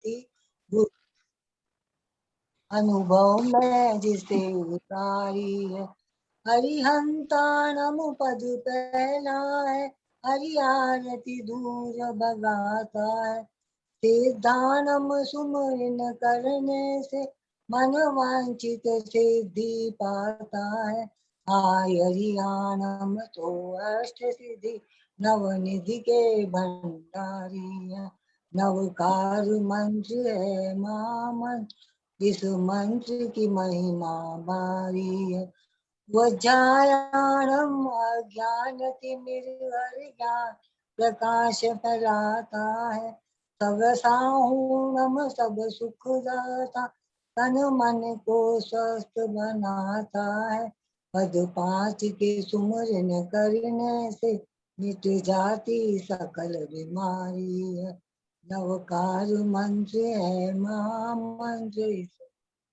जानती अनुभव में जिसे उतारी है। हरिहंता नम पद पहला है, हरि आरती दूर भगाता है। सिद्धानम सुमरन करने से मन वांछित सिद्धि पाता है। आय हरियाणम तो अष्ट सिद्धि नवनिधि के भंडारी है। नवकार मंत्र है महामंत्र, इस मंत्र की महिमा भारी है। वज्रायाणम अज्ञानतिमिर ज्ञान प्रकाश फैलाता है। सब साहूणम सब सुख दाता, तन मन को स्वस्थ बनाता है। पद 5 के सुमरन करने से मिट जाती सकल बीमारी है। नवकार मंत्र है महामंत्र, इस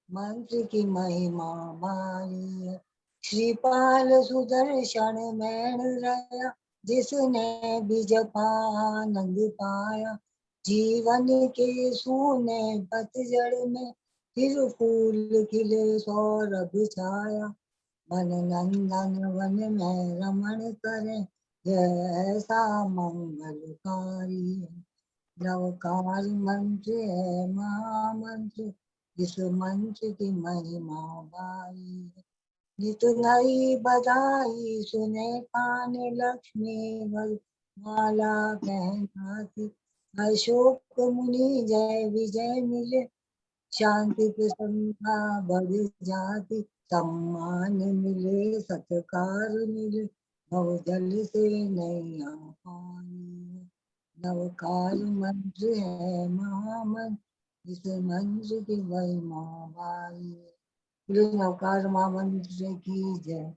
मंत्र की महिमा भारी है। श्रीपाल सुदर्शन मैण रया, जिसने बीज आनंद पाया। जीवन के सूने पतझड़ में फिर फूल खिले सौरभ छाया। वन नंदन वन में रमण करे, यह ऐसा मंगलकारी है। नवकार मंत्र है महामंत्र, इस मंत्र की महिमा भारी है। नित नई बधाई सुने कान लक्ष्मी वर माला पहनाती। अशोक मुनि जय विजय मिले, शांति प्रसन्नता बढ़ जाती। सम्मान मिले सत्कार मिले, भवजल से नैया पानी। नवकार मंत्र है महामंत्र, इस मंत्र की महिमा भारी है। नवकार महामंत्र की जय।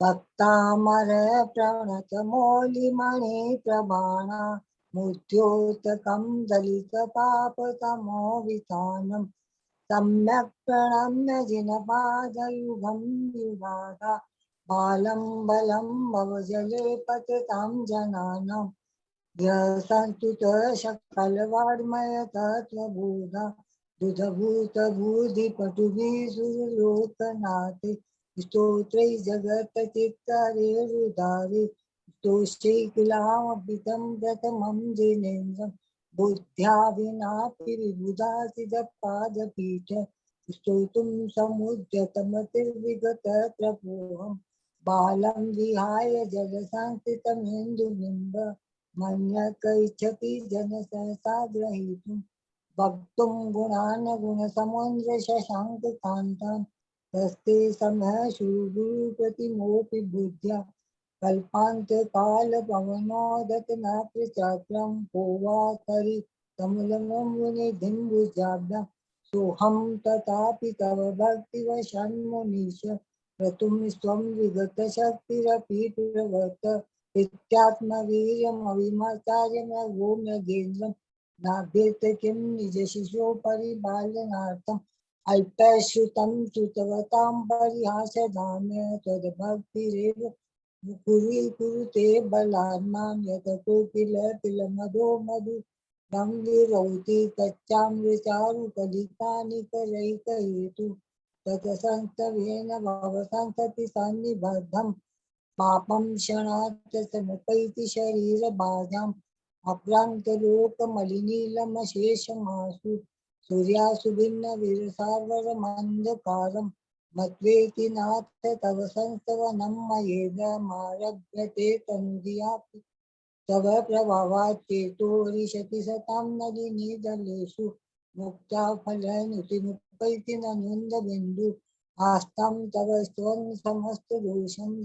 भक्तामर प्रणत मौलि मणि प्रभाणा, मुद्योतकं दलित पाप तमो वितानम। सम्यक् प्रणम्य जिनपादयुगं युगादा, बालं बलं भवजले पतितां जनानां। यः संस्तुत सकलवाङ्मय तत्त्वबोधा, बुधभूतबुधिपटुभिः सुरलोकनाथे। स्तोत्रै जगत्चित्तहरेरुदारे, स्तोष्यैकलामपितं प्रथमं जिनेन्द्रं। बुद्ध्या विनापि विबुधासिदपादपीठ, स्तोतुं समुद्यतमतिर्विगतत्रपोऽहं। बालं विहाय जलसंस्थितमिन्दुबिम्ब, मन्यकैच्छति जनसहसा ग्रहीतुं। वक्तुं गुणान् गुणसमुद्र शशाङ्ककान्तान्, तस्ते समः शूरगुरुप्रतिमोऽपि बुद्ध्या। कल्पान्तकालपवनोदत न प्रचात्रं, को वा तरि कमलमुनिधिं भुजाभ्यां। सोऽहं तथापि तव भक्तिवशन्मुनीश, क्रतुं स्वं विगतशक्तिरपि प्रवर्त। नित्यात्मवीर्यमविमचार्यमघो मृगेन्द्रं, नाभ्येत किं निजशिशो परिपालनार्थम्। अल्पश्रुतं श्रुतवतां परिहासधाम्य, त्वद्भक्तिरेव कुरुते बलात्मां। यत् कोकिलमधो मधु तं विरौति, कच्चामृचारुकलिकानिकरैकहेतु। तत्संस्तवेन भवसंसति सन्निबद्धं, पापं क्षणात् समुपैति शरीरबाधाम्। अभ्रान्तलोकमलिनीलमशेषमासु, सूर्यासुभिन्नविरसावरमन्धकारं। मत्वेति नाथ तव संस्तवनं मयेदमारभ्यते तनुधियापि। तव प्रभावात् चेतोरिषति सतां नलिनी दलेषु। मुक्ता फलनुतिमुपैति ननुन्दबिन्दु, आस्तां तव स्वं समस्तदोषं।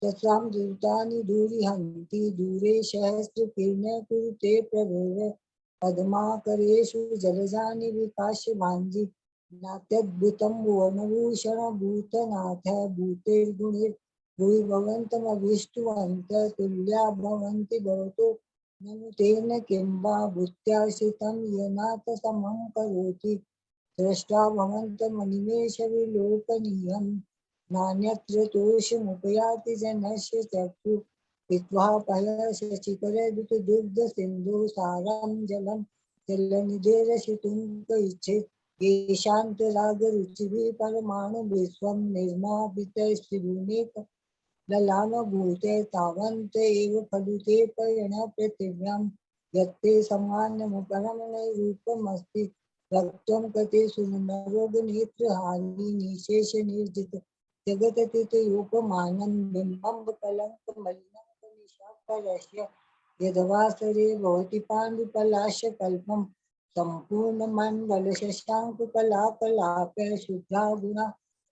तस्यां दूतानि दूरिहन्ति, दूरे सहस्रकिरणः कुरुते प्रभुः। पद्माकरेषु जलजानि विकास्य भान्ति, नात्यद्भुतं भुवनभूषणभूतनाथ। भूतेर्गुणैर्भुवि भवन्तमभीष्टवन्तः, तुल्या भवन्ति भवतो ननु तेन किं वा। भूत्याश्रितं येनाथ समं करोति, द्रष्टा भवन्तमनिमेषविलोकनीयम्। नान्यत्र तोषमुपयाति जनस्य चक्षुः, पीत्वा पय शशिकरे दुग्ध सिंधु सारं जलं जलनिधिरसितुं क इच्छेत् येषान्तराग रुचिभिः परमाणु विश्वं निर्मापितैस्त्रिभुवनेक ललामभूते तावन्त एव फलुते पयण पृथिव्यां यत्ते समानमुपरं नैरूपमस्ति रक्तं कते सुनरोगनेत्रहारी निशेष निर्जित जगततीतयोपमानं बिम्बं कलङ्कमलिनं निशाकरस्य यद्वासरे भवति पाण्डुपलाशकल्पं सम्पूर्णमण्डलशशाङ्कुकलाकलापे शुद्धा गुणा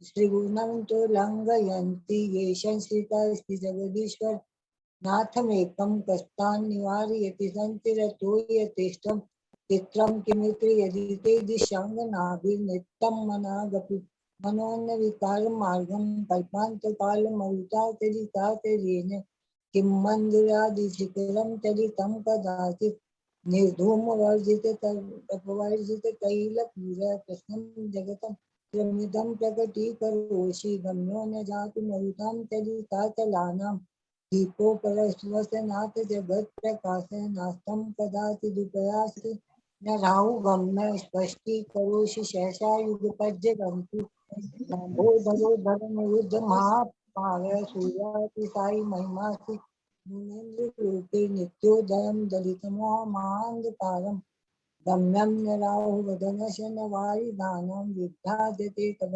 श्रीगुणं तो लङ्घयन्ति ये संश्रितास्ति जगदीश्वर नाथमेकं कष्टान् निवारयति सन्तिरतो यथेष्टं चित्रं किमिति यदि ते दिशाङ्गनाभिर्नित्यं मनागपि मनोन्नविकारमार्गं कल्पान्तकालमरुताचरिताचर्येण किं मन्दिरादिशिखरं चरितं कदाचित् निर्धूमवर्जिततैलपूरप्रश्नं जगतं प्रमिदं प्रकटीकरोषि गम्यो न जातु मरुतां चरिताचलानां दीपोपरस्वसनाथ जगत्प्रकाशनास्तं कदाचिदुपयासि न राहु गम्य स्पष्टीकरोषि सहसा युगपज्यगन्तु नभोधरो धर्मयुद्ध महापाय सूर्यातिसायि महिमासि मुनीन्द्रलोके नित्योदयं दलितमोहमान्धकारं गम्यं न राहुवदनशनवारिधानं विभ्राजते तव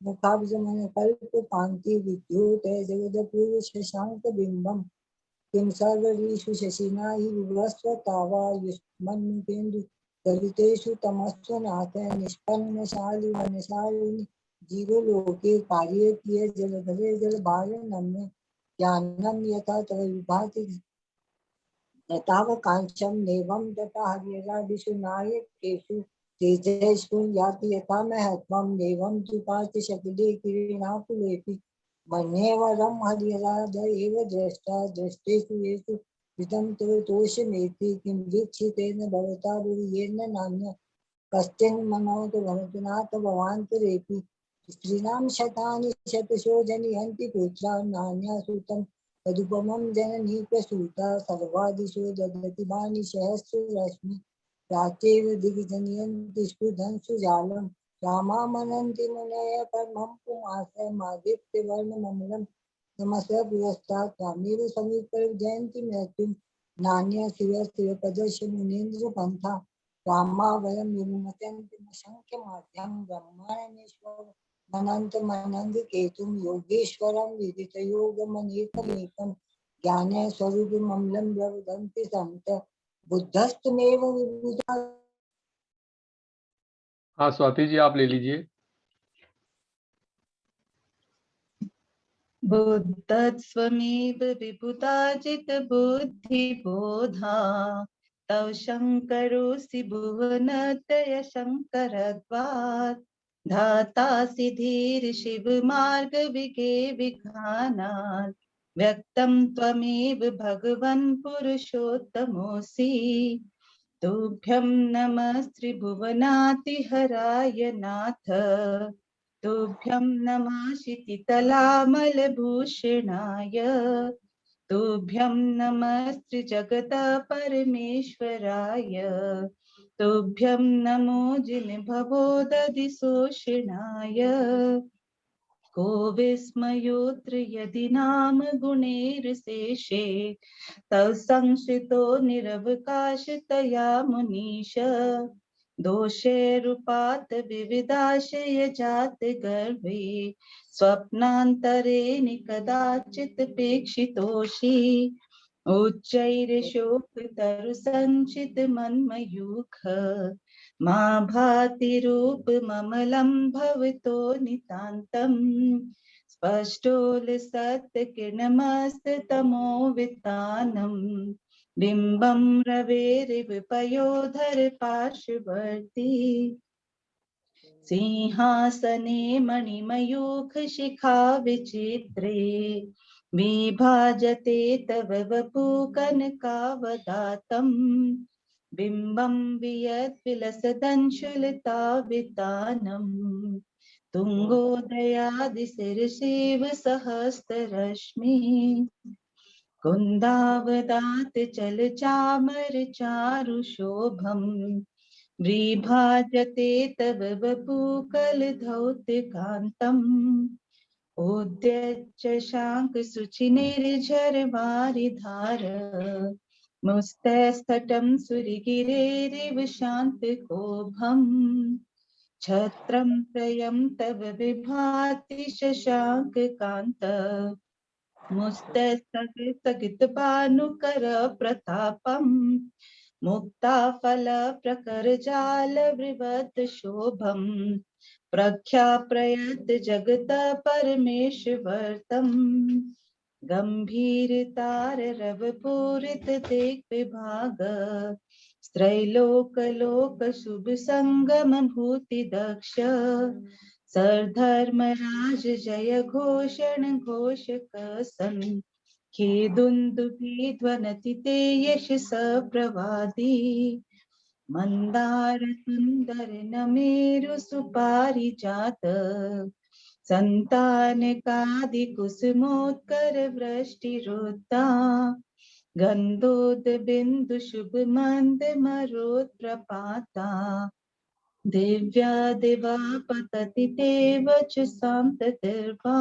मुखाब्जमनकल्पकान्ति विद्युते जगदपुरुषशशाङ्कबिम्बं किं सर्वरीषु शशिना हि विवस्वता वा युष्मन्मुखेन्दु दलितेषु तमस्वनाथ निष्पन्नशाली वनशालिनि जीवलोके कार्ये किय जलधरे जलभारनम्य ज्ञानं यथा तव विभाति यथावकांक्षं नेवं तथा हरिहरादिषु नायकेषु तेजस्कुं याति यथा महत्त्वं नेवं तु पार्थ शकले किरीणाकुलेऽपि मन्येवरं हरिहराद एव द्रष्टा दृष्टेषु येषु विदं तव तोषमेति किं वीक्षितेन भवता भुवि नान्य कश्चिन् मनोत भवतु नाथ भवान्तरेऽपि स्त्रीणां शतानि शतशो जनयन्ति पुत्रा नान्यासुतं तदुपमं जननी प्रसूता सर्वादिशो ददति वाणी सहस्ररश्मि प्राचेव दिग्जनयन्ति स्फुटंसु जालं रामामनन्ति मुनय परमं पुमासमादित्यवर्णममलं नमस्य पुरस्तात् त्वामेव समीपजयन्ति मृत्युं नान्य शिव शिवपदस्य मुनीन्द्रपन्था रामा वयं विमुमत्यन्तिमसंख्यमाद्यं ब्रह्माण्डेश्वर अनंत केतुम योगेश्वरम विदितयोगमनेकमेकं ज्ञाने स्वरूपममलं ब्रवदन्ति संत बुद्धस्तमेव विबुधा। हाँ स्वाति जी आप ले लीजिए। बुद्धस्वमेव विबुधाजित बुद्धि बोधा तव शंकरोऽसि भुवनत्रय शंकरत्वात् धातासि धीर शिव मार्ग विगे विघ्नानात् व्यक्तं त्वमेव भगवन् पुरुषोत्तमोऽसि तुभ्यं नमस्त्रिभुवनातिहराय नाथ तुभ्यं नमः क्षितितलामलभूषणाय तुभ्यं नमस्त्रिजगतः परमेश्वराय तुभ्यं नमो जिनभवोदधिशोषणाय को विस्मयोऽत्र यदि नाम गुणैर्शेषे तव संश्रितो निरवकाशतया मुनीश दोषैरुपात विविधाशय जात गर्भे स्वप्नान्तरे कदाचित् पेक्षितोषि उच्चैर्शोकतरुसञ्चित मन्मयूख मा भाति रूपममलं भवतो नितान्तम् स्पष्टोलसत्किरणमस्ततमो वितानम् बिम्बं रवेरिव पयोधर पार्श्ववर्ती सिंहासने मणिमयूख शिखा विचित्रे विभाजते तव वपु कनकावदातम् बिम्बं वियद्विलसदंशुलतावितानम् तुङ्गोदयादिशिरसेव सहस्ररश्मि कुन्दावदात चल चामर चारु शोभम व्रीभाजते तव वपु कलधौत कांतम उद्यच्च शांक सुचिनिर्झर वारिधार मुस्तस्थटं सुरगिरेरिव शान्तकोभम् छत्रं त्रयं तव विभाति शशाङ्ककान्त मुस्तस्थगितभानुकर प्रतापम् मुक्ताफल प्रकरजाल वृवत शोभम् प्रख्याप्रयत जगत परमेश्वरतम् गंभीरतार रव पूरित देख विभाग त्रैलोक लोक शुभ संगम भूति दक्ष सरधर्मराज जय घोषण घोष कसन खेदुन्दुभि ध्वनति ते यश सप्रवादी मंदार सुंदर नमेरु सुपारिजात संतानकादि कुसुमोत्कर वृष्टिरुद्धा गंधोद बिंदु शुभ मंद मरोत प्रपाता दिव्या दिवा पतति ते वच संततिर्वा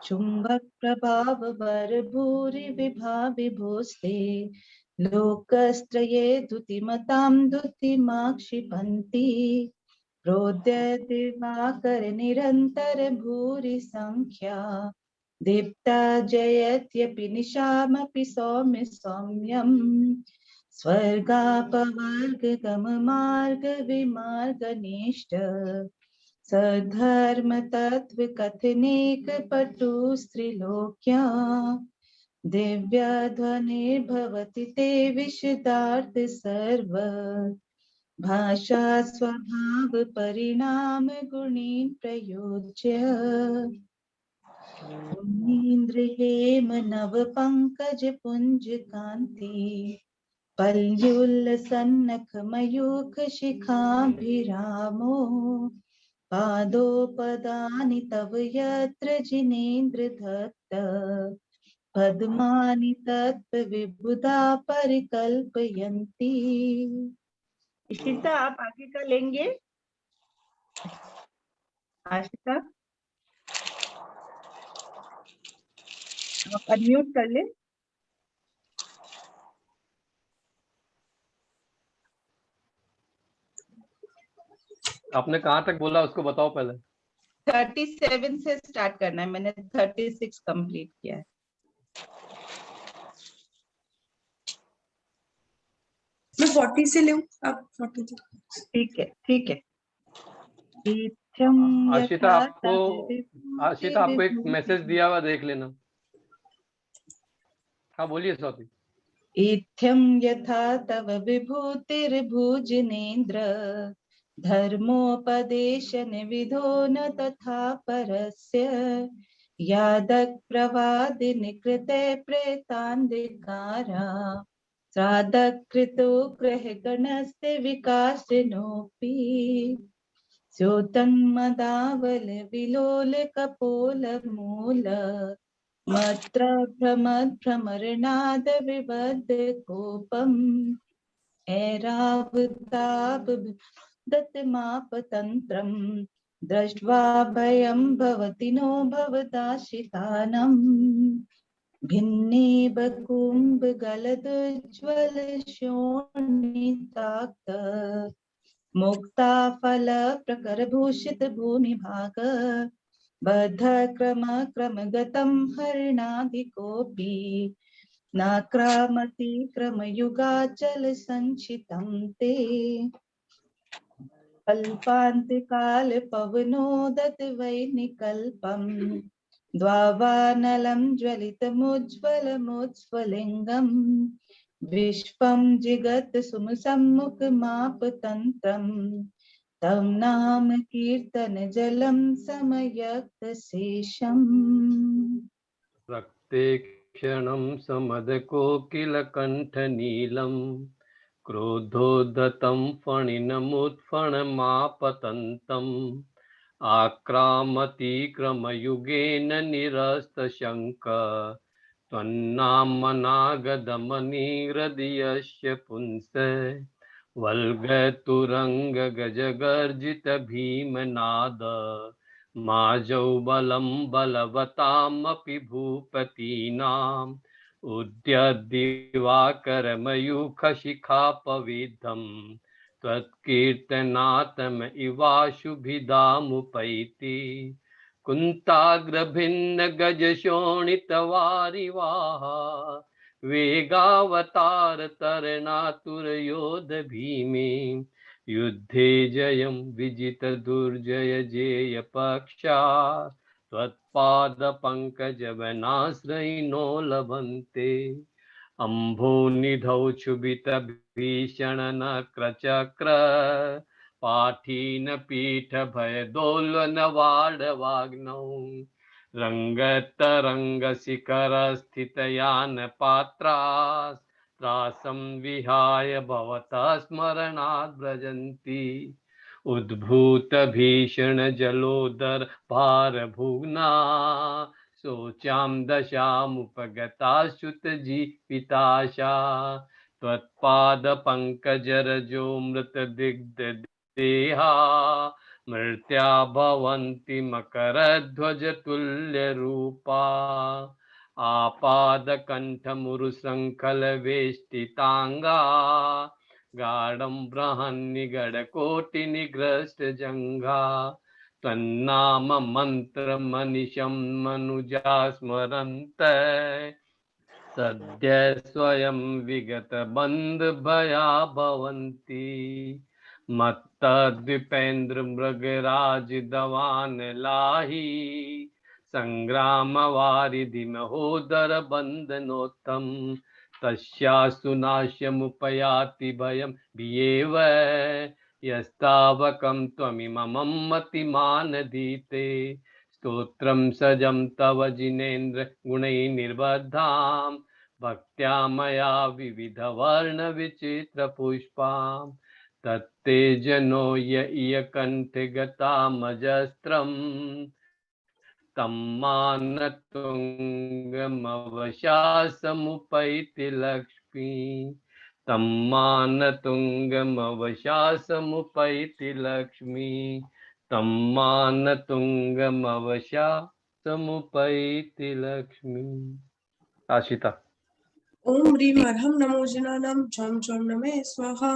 चुंबक प्रभाव वर भूरि विभा विभोस्ते लोकस्त्रये दुतिमतां दुतिमाक्षिपन्ति प्रोद्य दिवाकर निरंतर भूरि संख्या दीप्ता जयत्यपि निशामपि सौम्य सौम्यम् स्वर्गापवर्ग गम मार्ग विमार्ग निष्ठ सधर्म तत्व कथनेक पटु स्त्रीलोक्या दिव्य ध्वनि भवति ते विशदार्थ सर्व भाषा स्वभाव परिणाम गुणीन प्रयोज्य इंद्र हेम नव पंकज पुंज कांति पल्युल सन्नख मयूख शिखाभिरामो पादोपदानि तव यत्र जिनेन्द्र दत्त पद्मानि तत्व विबुधा परिकल्पयन्ति। इशिता आप आगे का लेंगे। आशिता आप अनम्यूट कर ले। आपने कहाँ तक बोला उसको बताओ पहले। 37 से स्टार्ट करना है, मैंने 36 कंप्लीट किया है। मैं 40 से लूं, आप 40 ठीक है ठीक है। आशिता आपको एक मैसेज दिया हुआ देख लेना। हाँ बोलिए स्वाति। इत्थं यथा तव विभूतिर्भुजनेन्द्र धर्मोपदेशन विधो न तथा परस्य यादक प्रवादि निकृते प्रेतान्धिकारा श्राद्धक कृतो ग्रह गणस्ते विकासिनोऽपि स्योतन्मदावल विलोल कपोल मूल मत्र भ्रमद भ्रमरनाद विबद्ध कोपम् ऐरावताप दत्तमापतन्त्रम् दृष्ट्वा भयं भवति नो भवदाशितानम् भिन्ने बकुम्भ गलदुज्ज्वल शोणिताक्त मुक्ता फल प्रकर भूषित भूमि भाग बद्ध क्रम क्रमगतं हरिणादिकोऽपि नाक्रामति क्रमयुगाचल संचितं ते कल्पान्तिकाल पवनोदत वैनिकल्पम् द्वावानलं ज्वलितमुज्ज्वलमुज्ज्वलिङ्गम् विश्वं जिगत सुमसम्मुखमापतन्त्रम् तं नाम कीर्तन जलं समयक्त शेषम् रक्ते क्षणं समदकोकिलकण्ठनीलम् क्रोधोद्धतं फणिनमुत्फणमापतन्तम् आक्रामति क्रमयुगेन निरस्तशङ्क त्वन्नामनागदमनिहृदयस्य पुंसे वल्गतुरङ्गगजगर्जित भीमनाद माजौ बलं बलवतामपि भूपतीनाम् उद्यद्दिवाकरमयूखशिखापविद्धम् त्वत्कीर्तनातम इवाशुभिधामुपैति कुन्ताग्रभिन्न गजशोणितवारिवाह वेगावतार तरणातुरयोध भीमे युद्धे जयं विजित दुर्जय जेय पक्षा त्वत्पादपङ्कजवनाश्रयिनो लभन्ते अम्भोनिधौ क्षुभितभीषण नक्रचक्र पाठीन पीठ भयदोलन वाडवाग्नौ रङ्गतरङ्गशिखरस्थितयान पात्रास् त्रासं विहाय भवतः स्मरणात् व्रजन्ति उद्भूत भीषण जलोदर भारभुग्ना शोचां दशामुपगताश्च्युत जीविताशा त्वत्पादपङ्कजरजो मृतदिग्धदेहा मर्त्या भवन्ति मकरध्वजतुल्यरूपा आपादकण्ठमुरुशृङ्खलवेष्टिताङ्गा गाढं बृहन्निगडकोटिनिग्रष्टजङ्घा त्वन्नाम मन्त्रमनिशं मनुजा स्मरन्त सद्य स्वयं विगतबन्धभया भवन्ति मत्तद्विपेन्द्र मृगराज दवान लाहि संग्रामवारिधि महोदर बन्धनोत्तम तस्यास्तु नाश्यमुपयाति भयं भियेव यस्तावकं त्वमिमं मतिमानधीते स्तोत्रं सजं तव जिनेन्द्र गुणैः निर्बद्धां भक्त्या मया विविधवर्णविचित्रपुष्पां तत्ते जनो य कंठगतामजस्त्रं तं मानतुङ्गमवशासमुपैति लक्ष्मी तं मानतुङ्गमवशासमुपैति लक्ष्मी तं मानतुङ्गमवशासमुपैति लक्ष्मी। आशिता। ओम ह्रीं अर्हं नमो जिनानां झं झं नमे स्वाहा।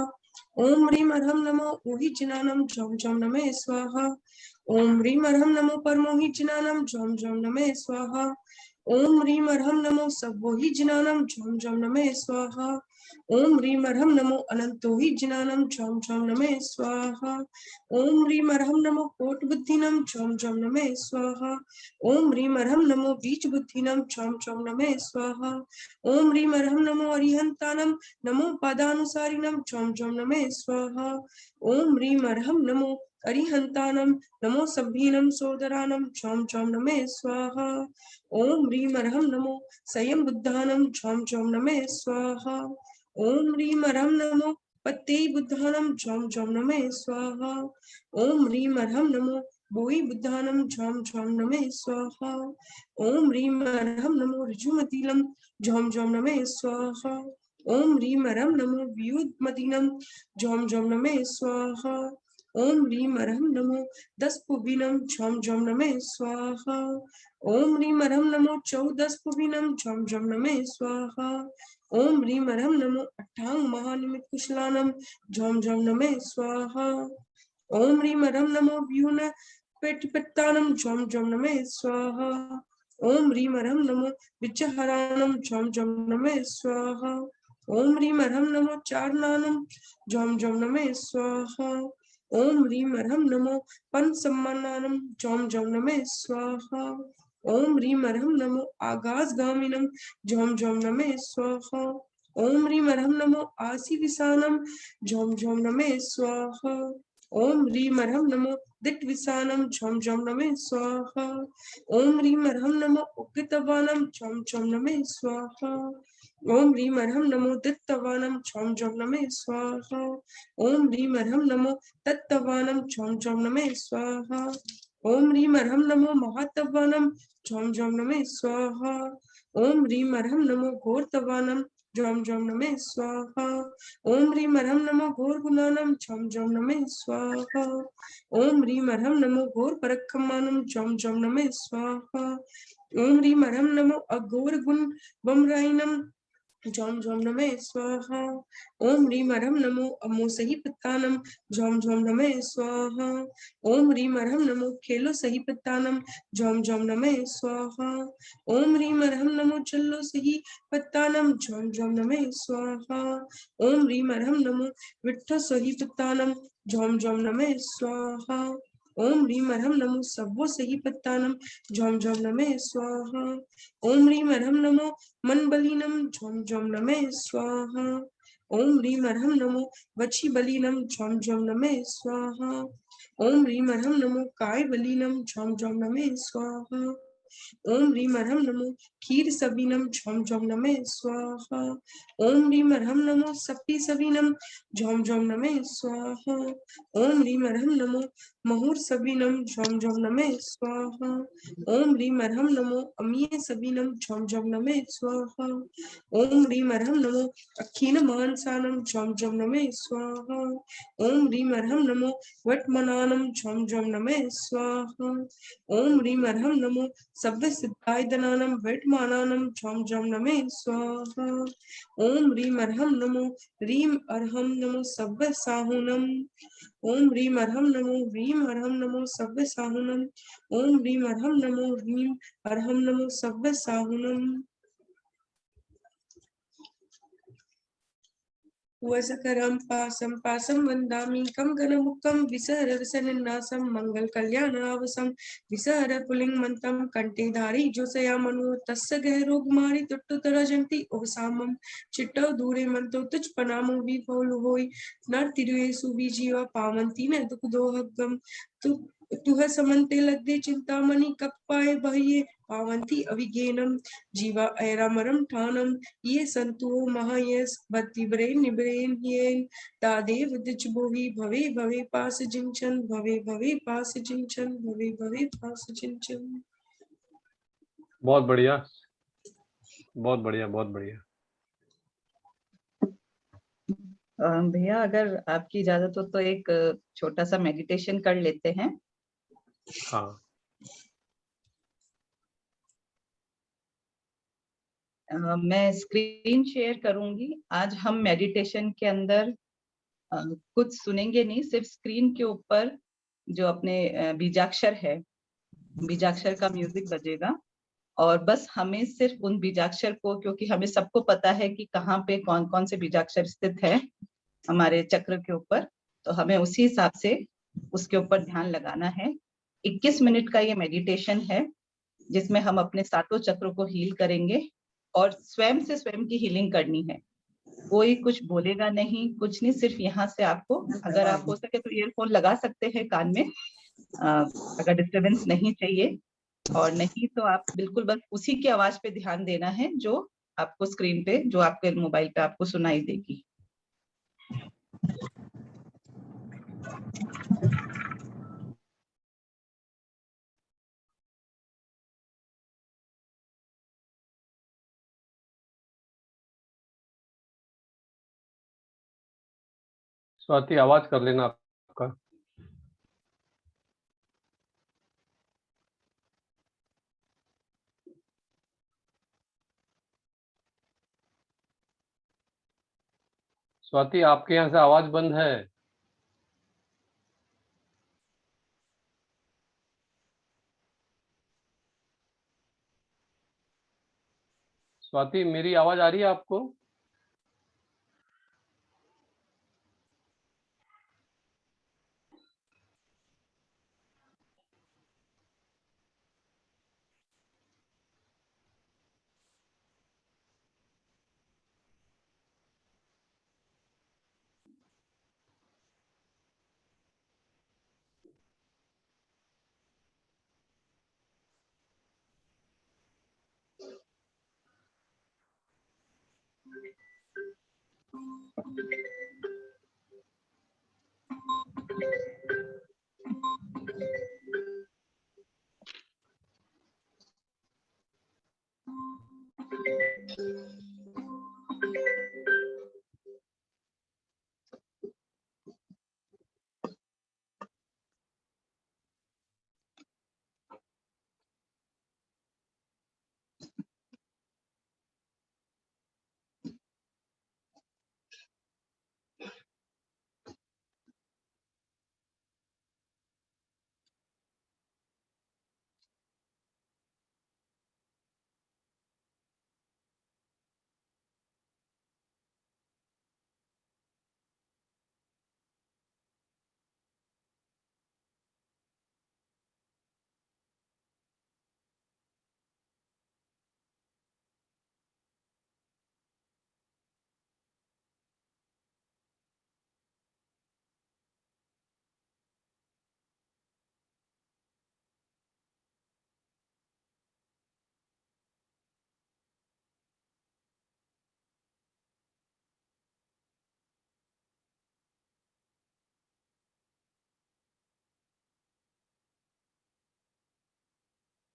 ओम ह्रीं अर्हं नमो ओहि जिनानां झं झं नमे स्वाहा। ओम ह्रीं अर्हं नमो परमोहि जिनानां झं झं नमे स्वाहा। ओम ह्रीं अर्हं नमो सबोहि जिनानां झं झं नमे स्वाहा। ओम ह्रीं अर्हं नमो अनंतोहि जिनानां झं झं नमे स्वाहा। ओम ह्रीं अर्हं नमो कोट बुद्धिनां झं झं नमे स्वाहा। ओम ह्रीं अर्हं नमो बीज बुद्धिनां झं झं नमे स्वाहा। ओम ह्रीं अर्हं नमो अरिहंतानां नमो पदानुसारिणां झं झं नमे स्वाहा। ओम ह्रीं अर्हं नमो अरिहंतानां नमो सभ्यीनां सोदराणां झं झं नमे स्वाहा। ओम ह्रीं अर्हं नमो स्वयं बुद्धानां झं झं नमे स्वाहा। ओम ह्रीं अर्हं नमो पत्ते बुद्धानां झं झं नमे स्वाहा। ओम ह्रीं अर्हं नमो भोई बुद्धानां झं झं नमे स्वाहा। ओम ह्रीं अर्हं नमो ऋजुमतीलं झं झं नमे स्वाहा। ओम ह्रीं अर्हं नमो व्युत्मतीलं झं झं नमे स्वाहा। ओम ह्रीं अर्हं नमो दशपुविनं झं झं नमे स्वाहा। ओम ह्रीं अर्हं नमो चौदशपुविनं झं झं नमे स्वाहा। ओम ह्रीं अर्हं नमो अट्ठांग महानिमित कुशलानं झं झं नमे स्वाहा। ओम ह्रीं अर्हं नमो व्यून पेटपित्तानं झं झं नमे स्वाहा। ओम ह्रीं अर्हं नमो विचहरानं झं झं नमे स्वाहा। ओम ह्रीं अर्हं नमो चारणानं झं झं नमे स्वाहा। ओम ह्रीं अर्हं नमो पंचसम्मानानं झं झं नमे स्वाहा। ओम ह्रीं अर्हं नमो आकाशगामिनं झं झं नमे स्वाहा। ओम ह्रीं अर्हं नमो आशीविशानं झं झं नमे स्वाहा। ओम ह्रीं अर्हं नमो दिट्विशानं झं झं नमे स्वाहा। ओम ह्रीं अर्हं नमो उक्कितवानं झं झं नमे स्वाहा। ओम ह्रीं अर्हं नमो दित्तवानं झं झं नमे स्वाहा। ओम ह्रीं अर्हं नमो तत्तवानं झं झं नमे स्वाहा। ओम ह्रीं अर्हं नमो महातवानं झं झं नमे स्वाहा। ओम ह्रीम अर्हम नमो घोर तवानम झम झम नमः स्वाहा। ओम ह्रीम अर्हम नमो घोर गुणानम झम झम नमः स्वाहा। ओम ह्रीम अर्हम नमो घोर परक्रमानम झम झम नमः स्वाहा। ओम ह्रीम अर्हम नमो अघोर गुण बमराइनम झम झम नमः स्वाहा। ओम ह्रीम अर्हम नमो अमोसही पित्तानम झम झम नमः स्वाहा। ओम ह्रीम अर्हम नमो खेलो सही पित्तानम झम झम नमः स्वाहा। ओम ह्रीम अर्हम नमो चल्लो सही पित्तानम झम झम नमः स्वाहा। ओम ह्रीम अर्हम नमो विट्ठो सही पित्तानम झम झम नमः स्वाहा। ओम ह्रीम अर्हम नमो सव्वो सही पित्तानम झम झम नमः स्वाहा। ओम ह्रीम अर्हम नमो मन बलिनम झम झम नमः स्वाहा। ओम ह्रीम अर्हम नमो वची बलिनम झम झम नमः स्वाहा। ओम ह्रीम अर्हम नमो काय बलिनम झम झम नमः स्वाहा। ओम ह्रीम अर्हम नमो खीर सबीनम झम झम नमः स्वाहा। ओम ह्रीम अर्हम नमो सप्पी सबीनम झम झम नमः स्वाहा। ओम ह्रीम अर्हम नमो महुर सबीनम झम झम नमः स्वाहा। ओम ह्रीम अर्हम नमो अमीय सबीनम झम झम नमः स्वाहा। ओम ह्रीम अर्हम नमो अखीन मानसानम झम झम नमः स्वाहा। ओम ह्रीम अर्हम नमो वटमनानम झम झम नमः स्वाहा। ओम ह्रीम अर्हम नमो सव्य सिद्धाय दनानम वटमानानम झम झम नमः स्वाहा। ओम ह्रीम अर्हम नमो सव्य साहुनम। ओम ह्रीम अर्हम नमो सव्य साहुनम। ओम ह्रीम अर्हम नमो सव्य साहुनम। वसकरं पासं पासं वन्दामि कंकणमुक्तं विसहरसनिन्नासं मङ्गलकल्याणावसं विसहरपुलिङ्गमन्तं कंठे धारी जोषयामनु तस्य गहरोगमारि तुट्टुतरजन्ति ओसामं चिट्टौ दूरे मन्तो तुच्छ पनामो विफलु होई नरतिरुएषु विजीवा पावन्ति न दुख दोहगम तु तुह समन्ते लग्दे चिंतामणि कप्पाय बह्ये पावन्ति अविज्ञानम जीवा ऐरामरम ठानम ये संतो महायस भक्ति ब्रेन निब्रेन येन तादेव दिचबोहि भवे भवे पास जिंचन भवे भवे पास जिंचन भवे भवे पास जिंचन। बहुत बढ़िया, बहुत बढ़िया, बहुत बढ़िया। भैया अगर आपकी इजाजत हो तो एक छोटा सा मेडिटेशन कर लेते हैं। हाँ, मैं स्क्रीन शेयर करूंगी। आज हम मेडिटेशन के अंदर कुछ सुनेंगे नहीं, सिर्फ स्क्रीन के ऊपर जो अपने बीजाक्षर है, बीजाक्षर का म्यूजिक बजेगा और बस हमें सिर्फ उन बीजाक्षर को, क्योंकि हमें सबको पता है कि कहाँ पे कौन कौन से बीजाक्षर स्थित है हमारे चक्र के ऊपर, तो हमें उसी हिसाब से उसके ऊपर ध्यान लगाना है। 21 मिनट का ये मेडिटेशन है जिसमें हम अपने सातों चक्रों को हील करेंगे और स्वयं से स्वयं की हीलिंग करनी है। कोई कुछ बोलेगा नहीं, कुछ नहीं, सिर्फ यहाँ से आपको, अगर आप हो सके तो ईयरफोन लगा सकते हैं कान में अगर डिस्टरबेंस नहीं चाहिए, और नहीं तो आप बिल्कुल बस उसी की आवाज पे ध्यान देना है जो आपको स्क्रीन पे, जो आपके मोबाइल पे आपको सुनाई देगी। स्वाति आवाज कर लेना आपका। स्वाति आपके यहाँ से आवाज बंद है। स्वाति मेरी आवाज आ रही है आपको?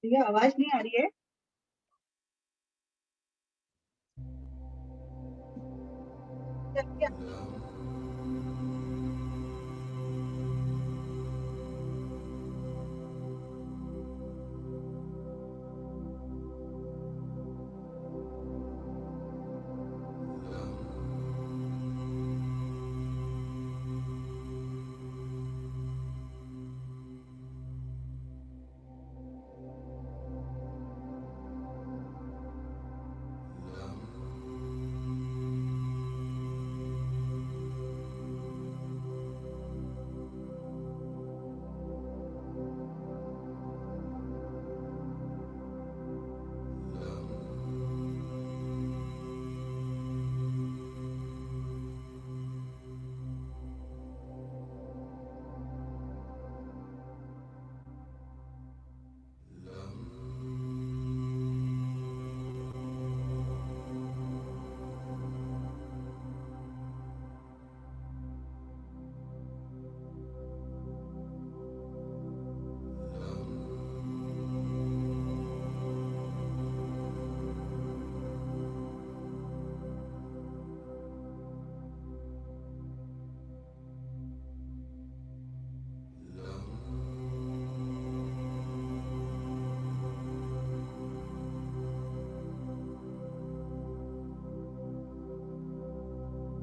ये आवाज नहीं आ रही है?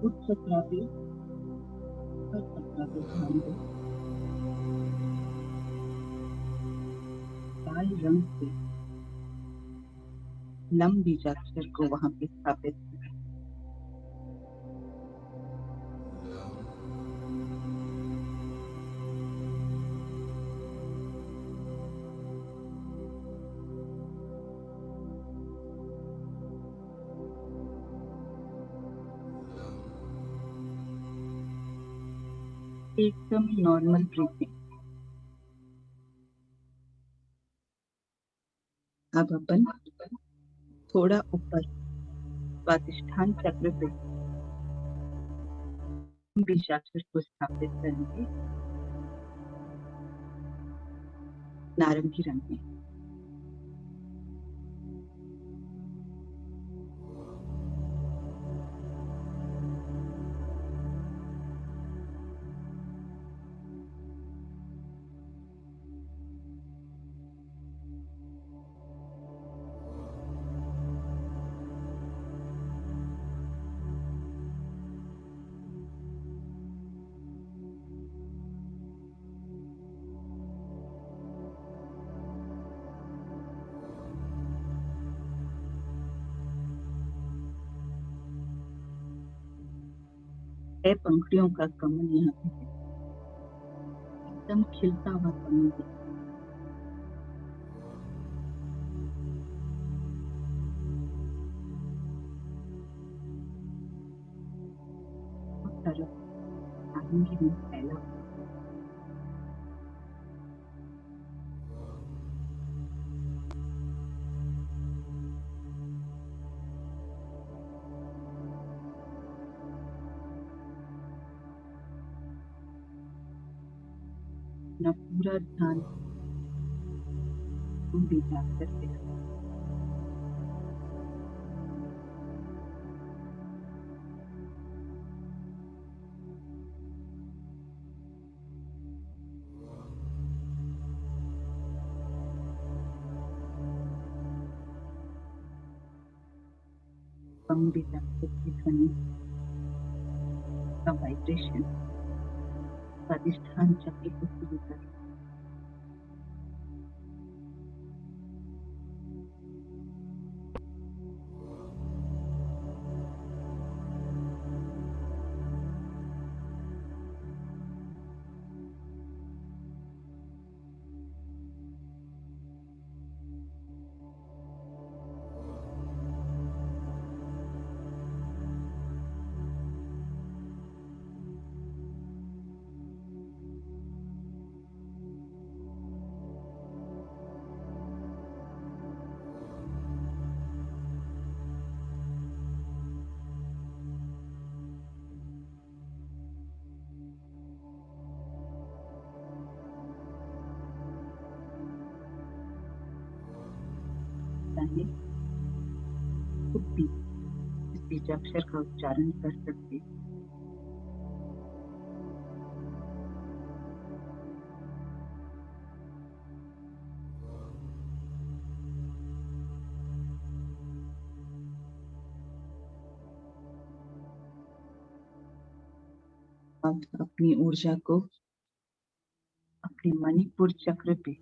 उच्च चक्रा पे चक्रा पे ध्यान दो। लाल रंग से लम बीजाक्षर को वहां पे स्थापित करें। एकदम नॉर्मल ब्रीथिंग। अब अपन थोड़ा ऊपर स्वादिष्ठान चक्र पे बीजाक्षर को स्थापित करेंगे नारंगी रंग में। छह पंखुड़ियों का कमल यहाँ पे है, एकदम खिलता हुआ कमल है। तरफ नारंगी में फैला हुआ। अपना पूरा ध्यान बीजाक्षर पे रखें। बीजाक्षर की ध्वनि का वाइब्रेशन स्वादिष्ठान चक्र को शुरू करें। चाहे खुद भी इस बीजाक्षर का उच्चारण कर सकते हैं। अब अपनी ऊर्जा को अपने मणिपुर चक्र पे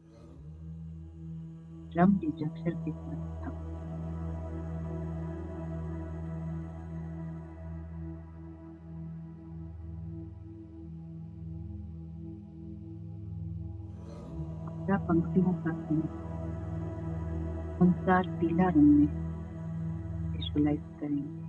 रम बीजाक्षर के साथ स्थापित। पंक्तियों का अनुसार पीला रंग में विजुअलाइज करेंगे।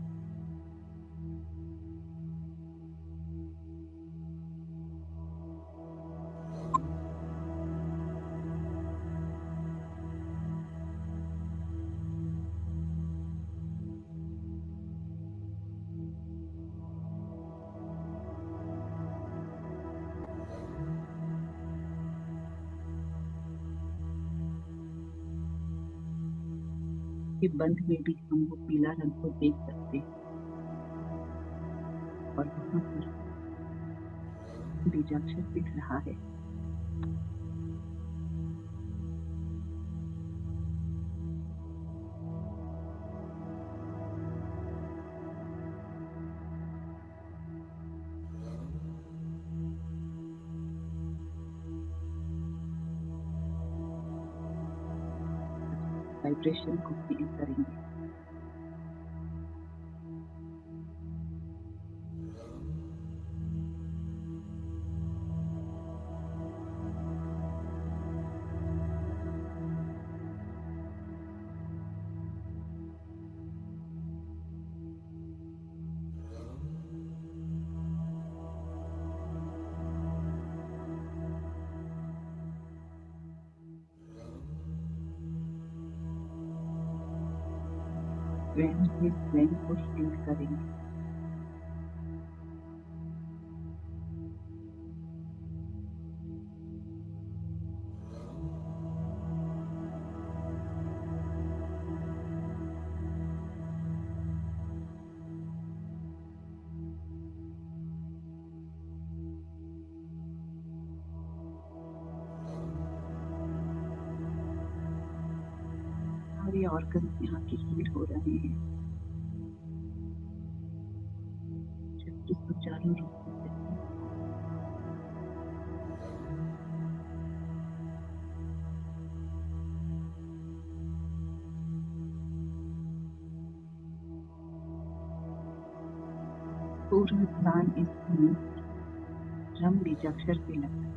के बंध में भी हम वो पीला रंग को देख सकते हैं और वहां पर बीजाक्षर दिख रहा है। वाइब्रेशन को फील करेंगे। स्वयं से स्वयं को फील करेंगे। सारे ऑर्गन्स यहाँ के हील हो रहे हैं। चक्र सुचारू रूप से पूरा ध्यान इस रम बीजाक्षर पे लगा।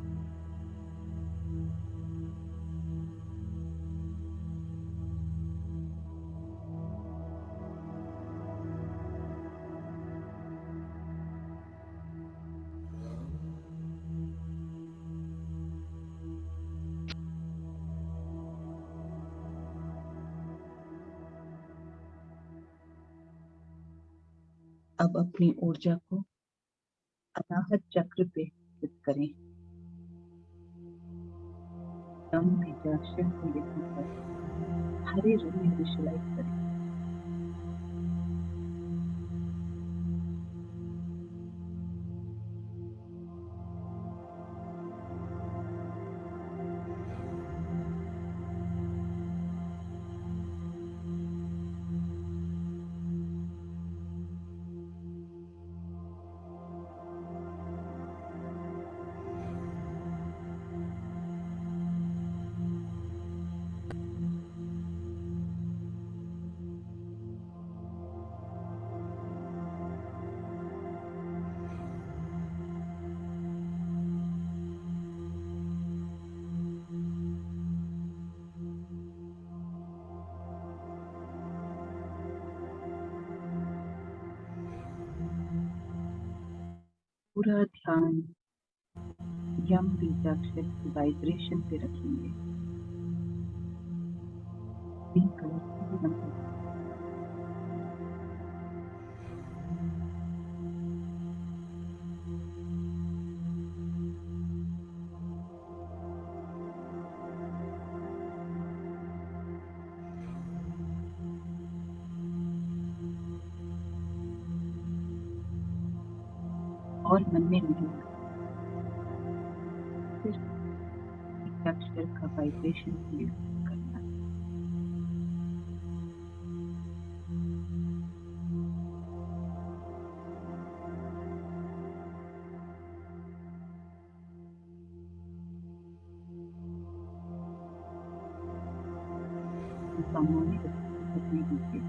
अब अपनी ऊर्जा को अनाहत चक्र पे स्थित करें। रम बीजाक्षर को लेकर हरे रंग में विजुअलाइज करें। पूरा ध्यान यम बीजाक्षर की वाइब्रेशन पे रखेंगे। ग्रीन कलर की रंग और मन में नहीं, सिर्फ बीजाक्षर का वाइब्रेशन फील करना। सामान्य करने दीजिए।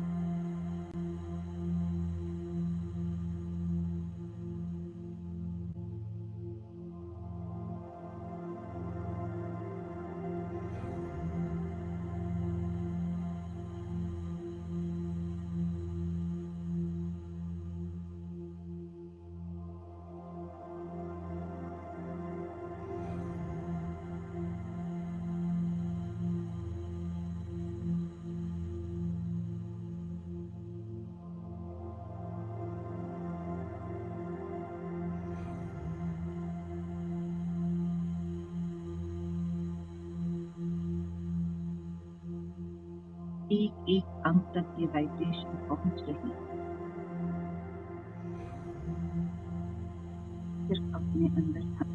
एक एक अंक तक ये वाइब्रेशन पहुंच रही है। सिर्फ अपने अंदर था।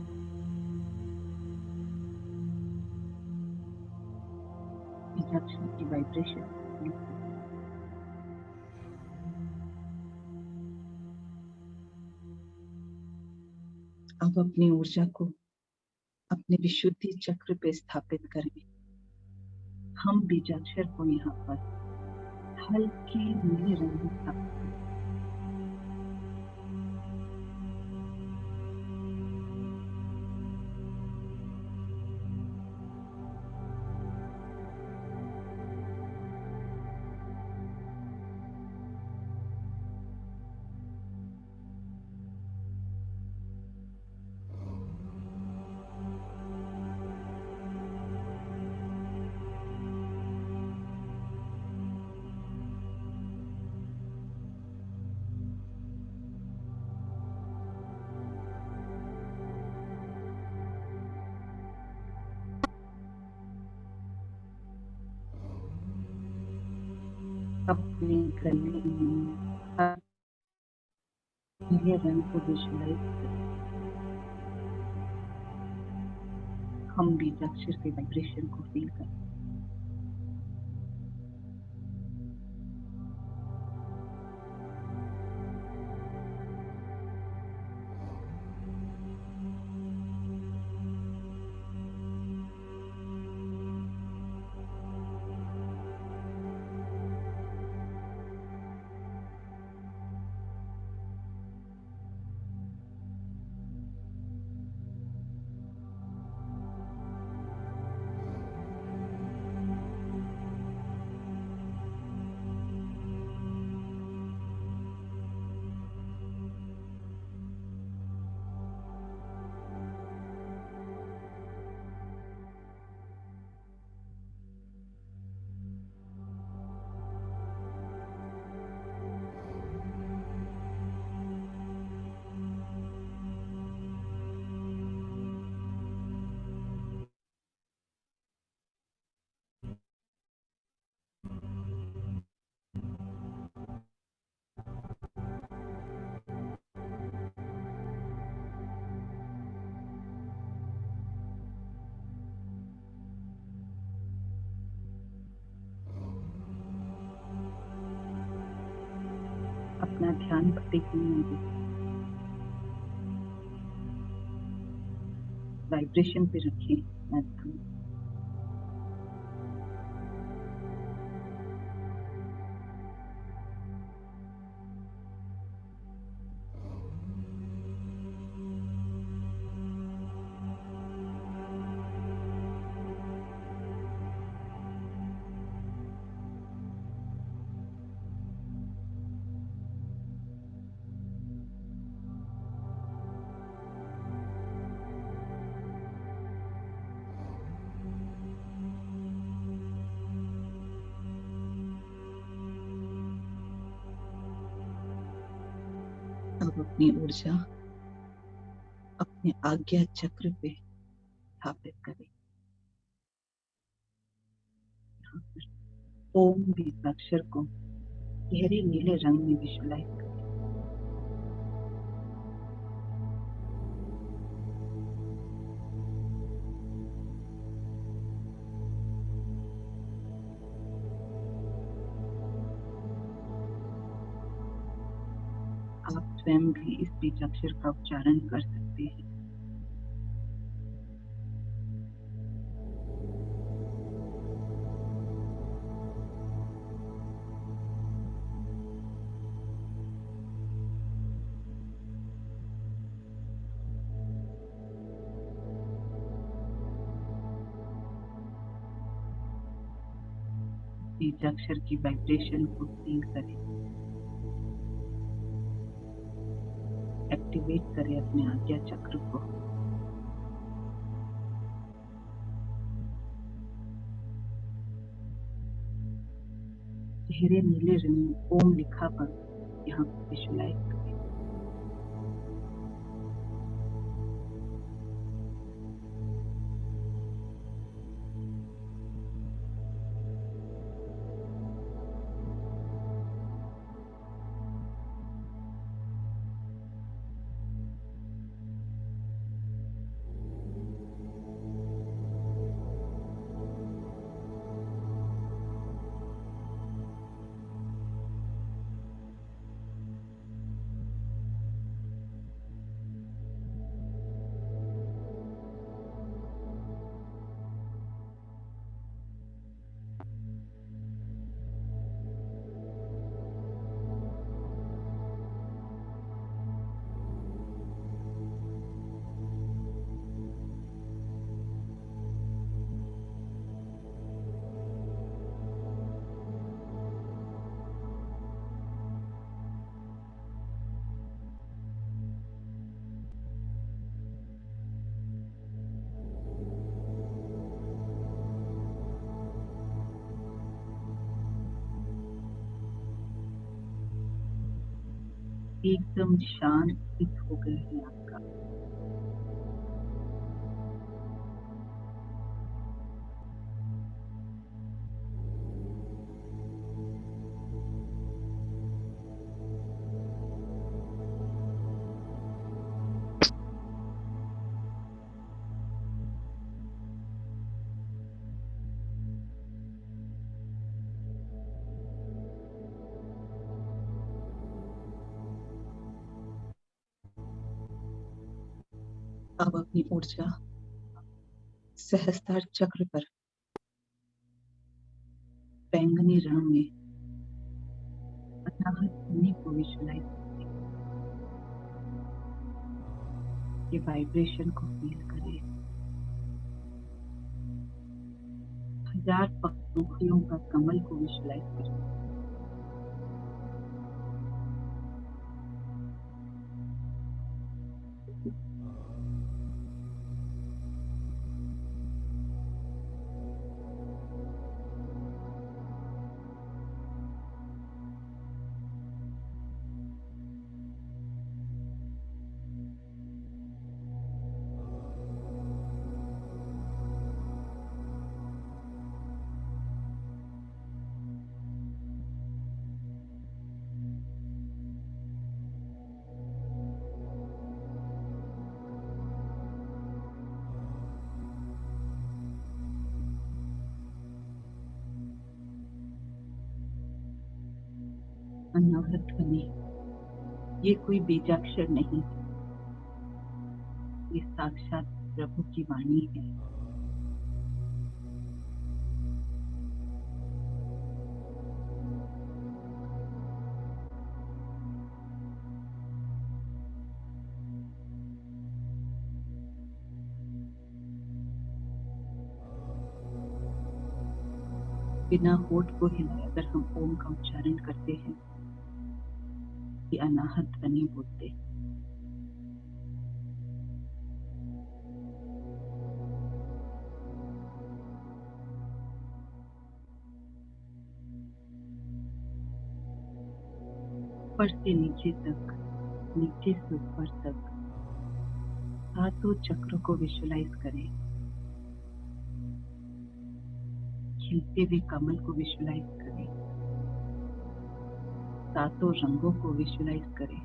बीजाक्षर की वाइब्रेशन अब अपनी ऊर्जा को अपने विशुद्धि चक्र पे स्थापित करें। हम बीजाक्षर को यहाँ पर हल्के नीले रंग में स्थापित करें। अपने गले में नीले रंग को विजुअलाइज करें। हम बीजाक्षर के वाइब्रेशन को फील करें। अपना ध्यान भटकने नहीं दें। वाइब्रेशन पे रखें अपना ध्यान। अब अपनी ऊर्जा अपने आज्ञा चक्र पे स्थापित करें। ओम बीजाक्षर को गहरे नीले रंग में विजुअलाइज करें। आप स्वयं भी इस बीजाक्षर का उच्चारण कर सकते हैं। बीजाक्षर की वाइब्रेशन को फील करें, एक्टिवेट करें अपने आज्ञा चक्र को। गहरे नीले रंग में ओम लिखा पर यहाँ विजुलाइज करें। एकदम शांत चित्त हो गए हैं आपका। अब अपनी ऊर्जा सहस्त्रार चक्र पर बैंगनी रंग में अनाहत ध्वनि को विजुलाइज करें। ये वाइब्रेशन को फील करें। 1000 पंखुड़ियों का कमल को विजुलाइज करें। अनाहत ध्वनि ये कोई बीजाक्षर नहीं है, ये साक्षात प्रभु की वाणी है। बिना होठ को हिलाए अगर हम ओम का उच्चारण करते हैं, ये अनाहत ध्वनि बोलते हैं। ऊपर से नीचे तक, नीचे से ऊपर तक 7 चक्रों को विजुलाइज करें। खिलते हुए कमल को विजुलाइज करें। 7 रंगों को विजुलाइज करें।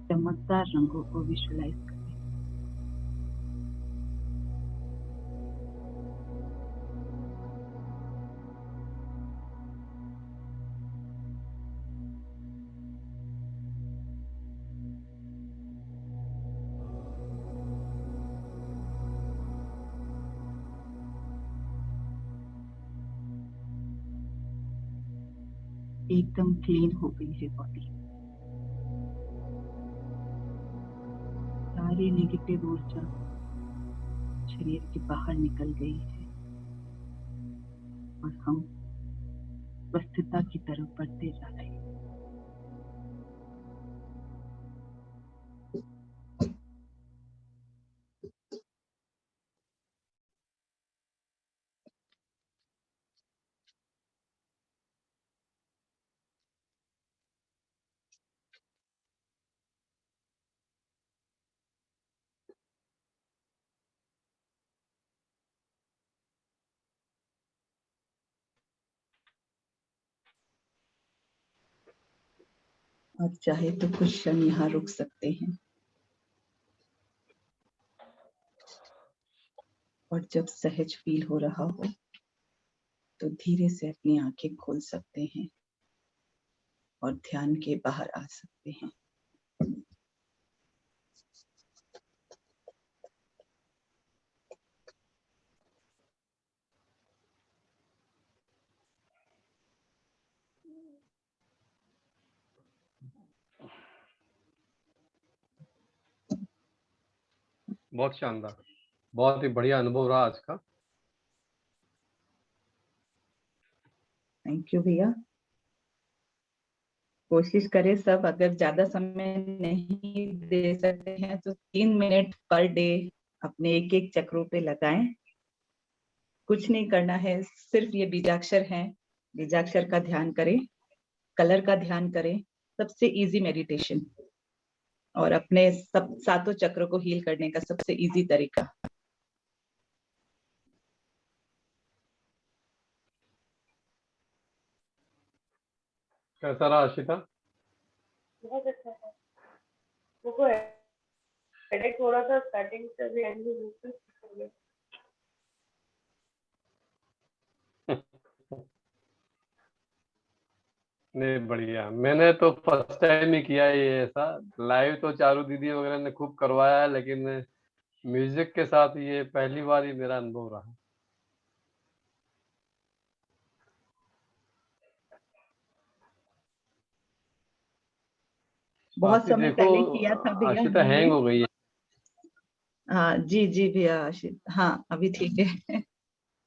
चमकदार रंगों को विजुलाइज करें। एकदम क्लीन हो गई है बॉडी। सारी नेगेटिव ऊर्जा शरीर के बाहर निकल गई है और हम स्वस्थता की तरफ बढ़ते जा रहे हैं। आप चाहे तो कुछ क्षण यहाँ रुक सकते हैं और जब सहज फील हो रहा हो तो धीरे से अपनी आंखें खोल सकते हैं और ध्यान के बाहर आ सकते हैं। बहुत शानदार, बहुत ही बढ़िया अनुभव रहा आज का। थैंक यू भैया। कोशिश करें सब, अगर ज्यादा समय नहीं दे सकते हैं तो 3 मिनट पर डे अपने एक एक चक्रों पे लगाएं। कुछ नहीं करना है, सिर्फ ये बीजाक्षर हैं, बीजाक्षर का ध्यान करें, कलर का ध्यान करें। सबसे इजी मेडिटेशन और अपने सब 7 चक्रों को हील करने का सबसे इजी तरीका। कैसा रहा आशिता? बहुत अच्छा था। मुझको हेडेक हो रहा था स्टार्टिंग से, अभी एंड में बिल्कुल ठीक हो गया। नहीं, बढ़िया। मैंने तो फर्स्ट टाइम ही किया ये ऐसा लाइव। तो चारू दीदी वगैरह ने खूब करवाया है, लेकिन म्यूजिक के साथ ये पहली बार ही मेरा अनुभव रहा। बहुत बाकी समय देखो, पहले किया था भैया आशिता ये। हैंग हो गई है। हाँ जी जी भैया आशीष, हाँ अभी ठीक है।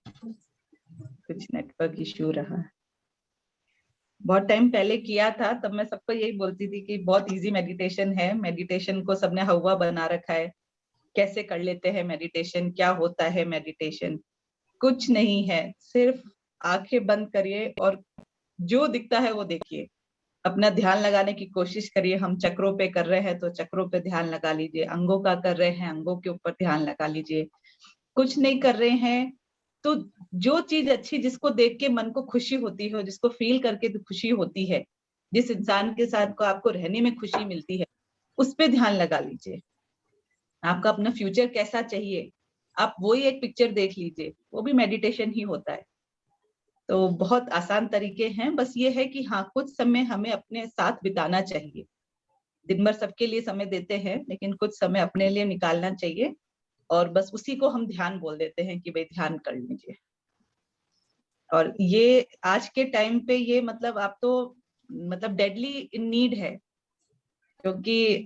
कुछ नेटवर्क इश्यू रहा। बहुत टाइम पहले किया था, तब मैं सबको यही बोलती थी कि बहुत इजी मेडिटेशन है। मेडिटेशन को सबने हवा बना रखा है, कैसे कर लेते हैं मेडिटेशन, क्या होता है मेडिटेशन। कुछ नहीं है, सिर्फ आंखें बंद करिए और जो दिखता है वो देखिए। अपना ध्यान लगाने की कोशिश करिए। हम चक्रों पे कर रहे हैं तो चक्रों पे ध्यान लगा लीजिए, अंगों का कर रहे हैं अंगों के ऊपर ध्यान लगा लीजिए। कुछ नहीं कर रहे हैं तो जो चीज अच्छी, जिसको देख के मन को खुशी होती है, जिसको फील करके तो खुशी होती है, जिस इंसान के साथ को आपको रहने में खुशी मिलती है, उस पे ध्यान लगा लीजिए। आपका अपना फ्यूचर कैसा चाहिए, आप वही एक पिक्चर देख लीजिए, वो भी मेडिटेशन ही होता है। तो बहुत आसान तरीके हैं, बस ये है कि हाँ कुछ समय हमें अपने साथ बिताना चाहिए। दिन भर सबके लिए समय देते हैं, लेकिन कुछ समय अपने लिए निकालना चाहिए और बस उसी को हम ध्यान बोल देते हैं कि भाई ध्यान कर लीजिए। और ये आज के टाइम पे ये मतलब आप तो मतलब डेडली इन नीड है, क्योंकि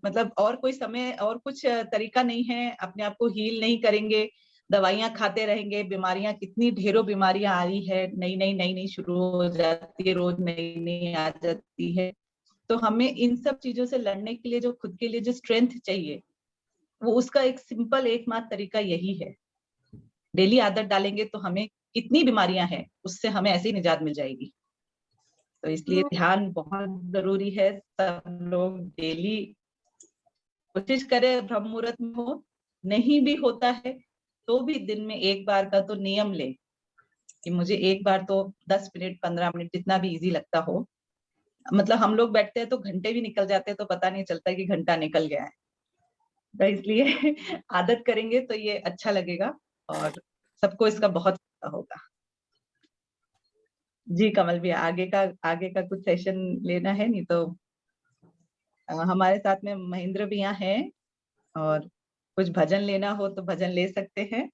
मतलब और कोई समय और कुछ तरीका नहीं है। अपने आप को हील नहीं करेंगे, दवाइयां खाते रहेंगे, बीमारियां कितनी ढेरों बीमारियां आ रही है, नई नई शुरू हो जाती है, रोज नई नई आ जाती है। तो हमें इन सब चीजों से लड़ने के लिए जो खुद के लिए जो स्ट्रेंथ चाहिए, वो उसका एक सिंपल एकमात्र तरीका यही है। डेली आदत डालेंगे तो हमें कितनी बीमारियां हैं उससे हमें ऐसे ही निजात मिल जाएगी। तो इसलिए ध्यान बहुत जरूरी है। सब लोग डेली कोशिश करें, ब्रह्म मुहूर्त में हो, नहीं भी होता है तो भी दिन में एक बार का तो नियम ले कि मुझे एक बार तो 10 मिनट 15 मिनट जितना भी इजी लगता हो। मतलब हम लोग बैठते हैं तो घंटे भी निकल जाते हैं तो पता नहीं चलता कि घंटा निकल गया है। तो इसलिए आदत करेंगे तो ये अच्छा लगेगा और सबको इसका बहुत फायदा होगा। जी कमल भी आगे का कुछ सेशन लेना है, नहीं तो हमारे साथ में महेंद्र भी यहाँ हैं और कुछ भजन लेना हो तो भजन ले सकते हैं,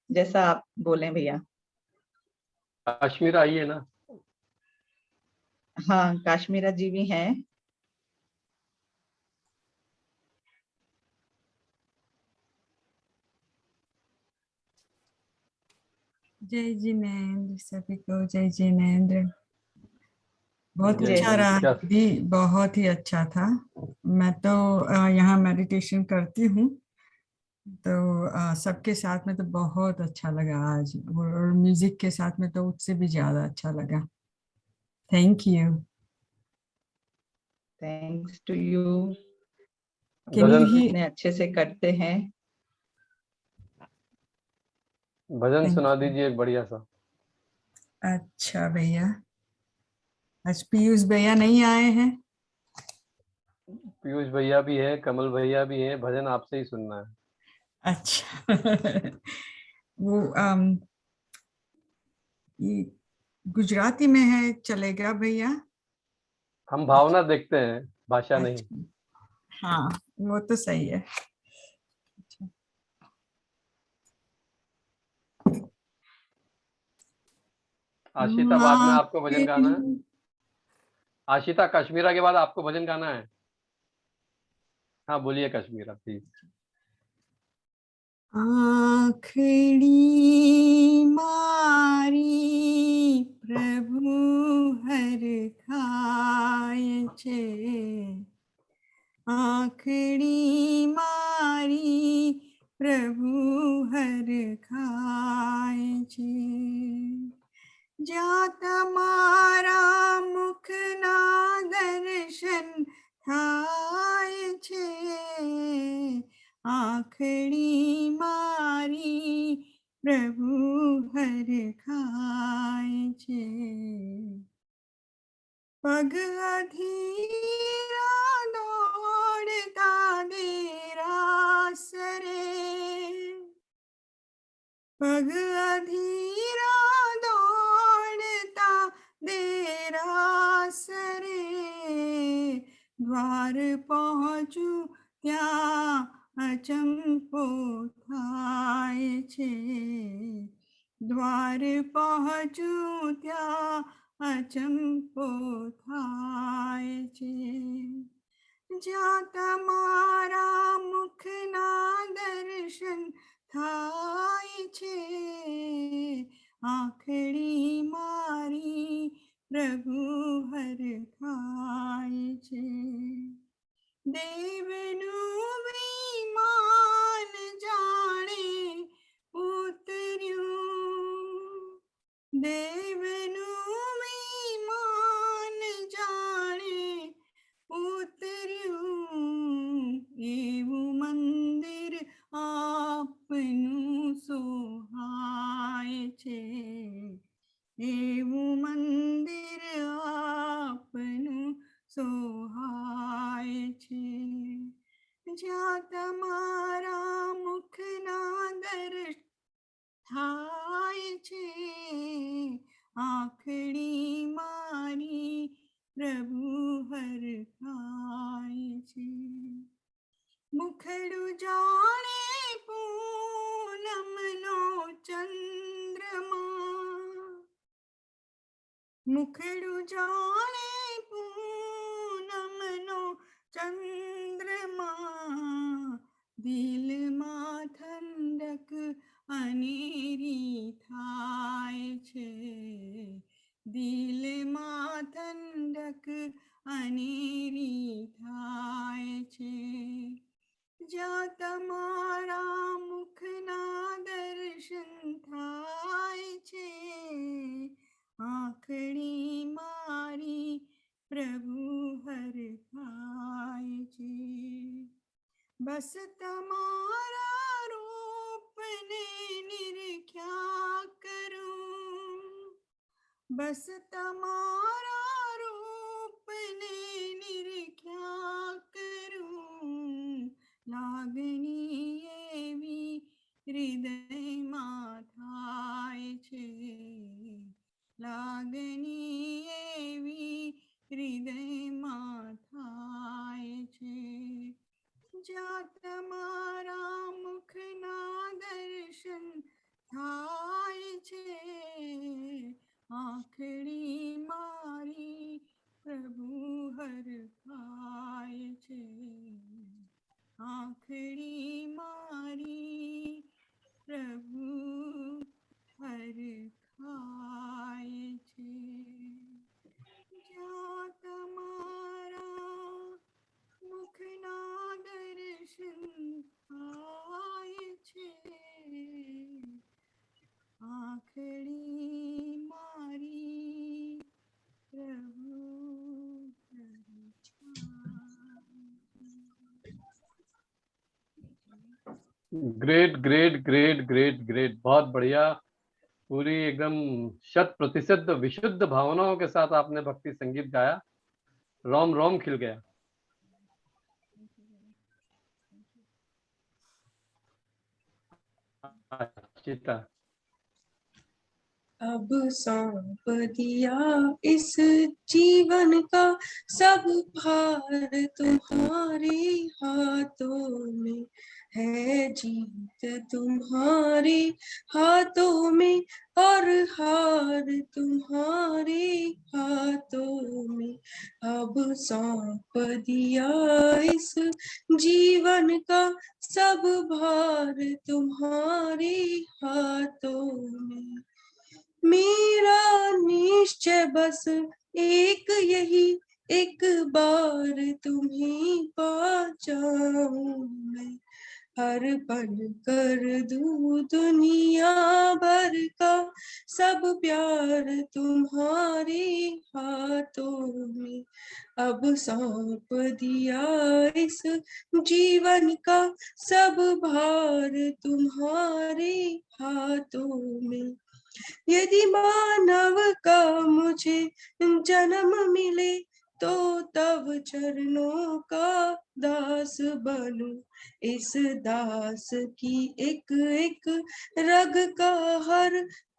जैसा आप बोले भैया। काश्मीर आइए ना। हाँ, काश्मीरा जी भी हैं। जय जिनेंद्र सभी को, जय जिनेंद्र। बहुत जय अच्छा हिंद। रहा क्या दीदी, बहुत ही अच्छा था। मैं तो यहाँ मेडिटेशन करती हूँ, तो सबके साथ में तो बहुत अच्छा लगा आज, और म्यूजिक के साथ में तो उससे भी ज्यादा अच्छा लगा। Thank you. Thanks to you, can you भजन ही? इतने अच्छे से करते हैं। भजन थैंक सुना यू। दीजिए एक बढ़िया सा। अच्छा भैया, आज पीयूष भैया नहीं आए हैं। पीयूष भैया भी है, कमल भैया भी है, भजन आपसे ही सुनना है। अच्छा वो ये गुजराती में है, चलेगा भैया? हम भावना देखते हैं, भाषा नहीं। अच्छा, हाँ वो तो सही है। आशिता, बाद में आपको भजन गाना है। आशिता, कश्मीरा के बाद आपको भजन गाना है। हाँ बोलिए कश्मीरा प्लीज। आखड़ी मारी प्रभु हर खाय छे, आखड़ी मारी प्रभु हर खाय छे, ज्યાં તમારા મુખના દર્શન થાય છે, આખડી મારી પ્રભુ હર ખાય છે, પગ અધીરા દોડતા દેરાસરે, पग अधीरा दौड़ता देरासरे, द्वार पहुँचू त्या अचंपो थाय छे, द्वार पहुँचू त्या अचंपो थाय छे, ज्યાં તમારા મુખના દર્શન થાય છે, આખડી મારી પ્રભુ હર ખાય છે, દેવનું વિમાન જાણે ઉતર્યું, દેવનું વિમાન જાણે ઉતર્યું, એવું મંદિર આપનું સોહાય છે, એવું મંદિર આપનું સોહાય છે, જ્યાં તમારા મુખના દર્શન થાય છે, આખડી મારી પ્રભુ હર ખાય છે, મુખડું જાણે પૂનમનો ચંદ્રમા, મુખડું જાણે પૂનમનો ચંદ્રમા, દિલમાં ઠંડક અનેરી થાય છે, દિલમાં ઠંડક અનેરી થાય છે, જ્યાં તમારા મુખના દર્શન થાય છે, આખડી મારી પ્રભુ હર ખાય છે, બસ તમારા રૂપને નિરખ્યા કરું, બસ તમારા રૂપને નિરખ્યા કરું, લાગણી એવી હૃદયમાં થાય છે, લાગણી એવી હૃદયમાં થાય છે, જ્યાં તમારા મુખના દર્શન થાય છે, આખડી મારી પ્રભુ હર ખાય છે આંખડી મારી પ્રભુ હર ખાય છે જ્યાં તમારા મુખના દર્શન થાય છે આંખડી મારી પ્રભુ great great great great great, बहुत बढ़िया। पूरी एकदम 100% विशुद्ध भावनाओं के साथ आपने भक्ति संगीत गाया, रोम रोम खिल गया। चिता अब सौंप दिया इस जीवन का सब भार तुम्हारे हाथों में है, जीत तुम्हारे हाथों में और हार तुम्हारे हाथों में। अब सौंप दिया इस जीवन का सब भार तुम्हारे हाथों में। मेरा निश्चय बस एक यही, एक बार तुम्हें पा जाऊं मैं। हर पल कर दूं दुनिया भर का सब प्यार तुम्हारे हाथों में। अब सौंप दिया इस जीवन का सब भार तुम्हारे हाथों में। यदि मानव का मुझे जन्म मिले तो तब चरणों का दास बनूं। इस दास की एक एक रग का हर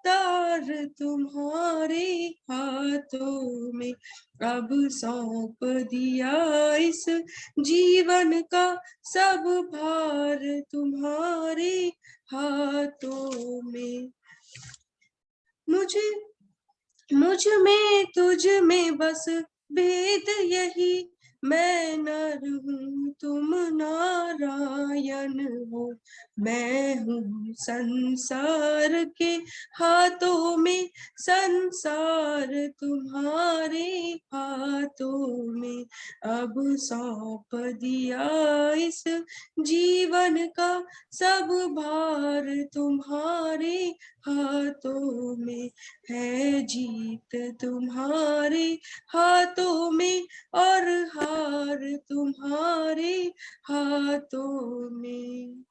तार तुम्हारे हाथों में। अब सौंप दिया इस जीवन का सब भार तुम्हारे हाथों में। मुझ में तुझ में बस भेद यही, मैं नर हूँ तुम नारायण हो। मैं हूँ संसार के हाथों में, संसार तुम्हारे हाथों में। अब सौंप दिया इस जीवन का सब भार तुम्हारे हाथों में है, जीत तुम्हारे हाथों में और हार तुम्हारे हाथों में।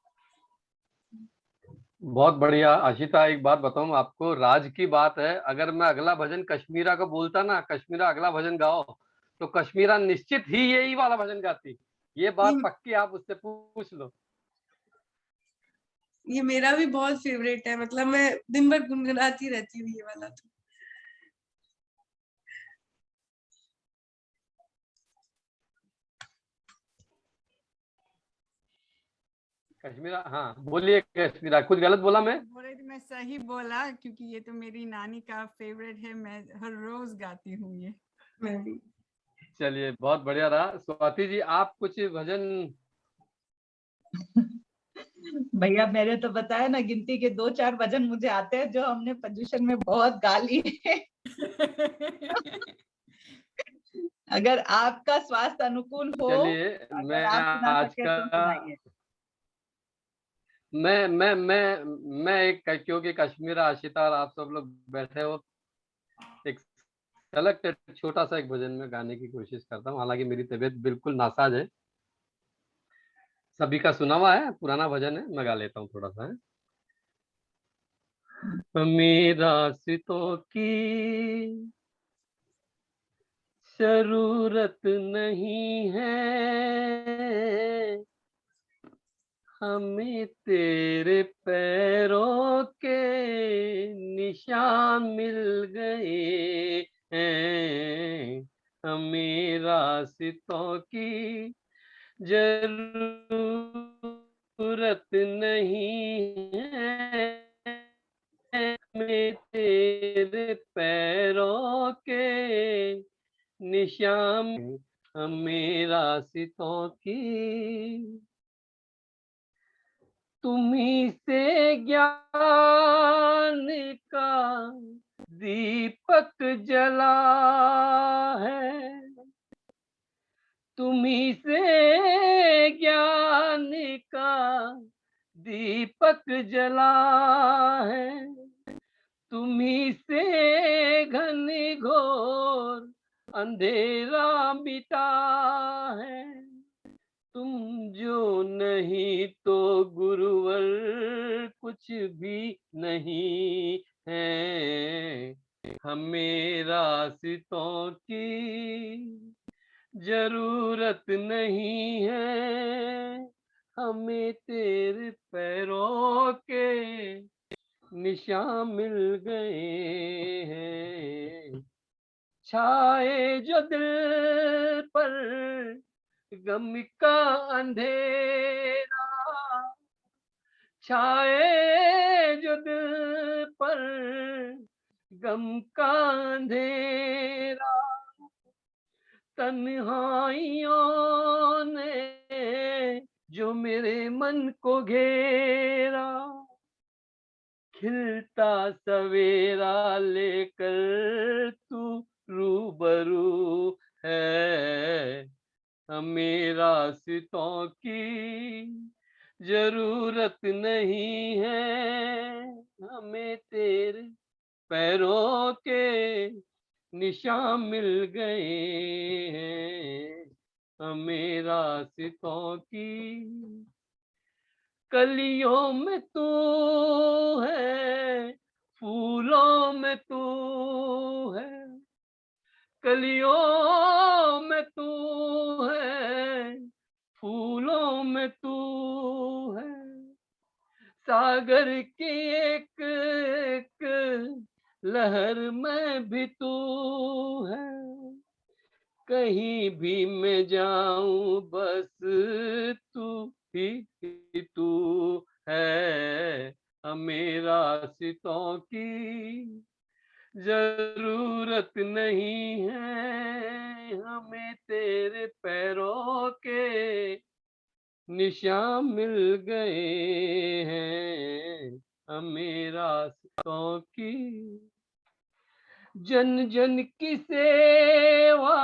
बहुत बढ़िया। आशिता, एक बात बताऊं आपको, राज की बात है, अगर मैं अगला भजन कश्मीरा को बोलता ना, कश्मीरा अगला भजन गाओ, तो कश्मीरा निश्चित ही यही वाला भजन गाती। ये बात पक्की, आप उससे पूछ लो। ये मेरा भी बहुत फेवरेट है, मतलब मैं दिन भर गुनगुनाती रहती हूँ ये वाला तो। कश्मीरा, हाँ बोलिए कश्मीरा, कुछ गलत बोला मैं? बोल रही थी मैं सही बोला, क्योंकि ये तो मेरी नानी का फेवरेट है, मैं हर रोज गाती हूँ ये। मैं भी। चलिए, बहुत बढ़िया रहा। स्वाति जी, आप कुछ भजन? भैया मैंने तो बताया ना, गिनती के 2-4 भजन मुझे आते हैं जो हमने पोजीशन में बहुत गा लिए हैं। अगर आपका स्वास्थ्य अनुकूल हो, चलिए, अगर मैं आप सुना आज सके का तो सुनाइए। मैं एक, क्योंकि कश्मीरा, आशिता और आप सब लोग बैठे हो, एक सेलेक्टेड छोटा सा एक भजन में गाने की कोशिश करता हूँ। हालांकि मेरी तबीयत बिल्कुल नासाज है, सभी का सुना हुआ है, पुराना भजन है, मैं गा लेता हूँ थोड़ा सा है। मेरा सितों की जरूरत नहीं है, हमें तेरे पैरों के निशान मिल गए हैं। हमें रास्तों की जरूरत नहीं है, हमें तेरे पैरों के निशान आशितों की। तुम्ही से ज्ञान का दीपक जला है, तुम्ही से ज्ञान का दीपक जला है, तुम्ही से घन घोर अंधेरा मिटा है। तुम जो नहीं तो गुरुवर कुछ भी नहीं है। हमें रास्तों की जरूरत नहीं है, हमें तेरे पैरों के निशान मिल गए हैं। छाए जो दिल पर गम का अंधेरा, छाए जो दिल पर गम का अंधेरा, तन्हाइयों ने जो मेरे मन को घेरा, खिलता सवेरा लेकर तू रूबरू है। हमें रास्तों की जरूरत नहीं है, हमें तेरे पैरों के निशान मिल गए हैं। हमें रास्तों की कलियों में तू है, फूलों में तू है, कलियों में तू है, फूलों में तू है, सागर की एक एक लहर में भी तू है। कहीं भी मैं जाऊं बस तू ही तू है। हमें रास्तों की जरूरत नहीं है, हमें तेरे पैरों के निशान मिल गए हैं। हमें रास्तों की जन जन की सेवा,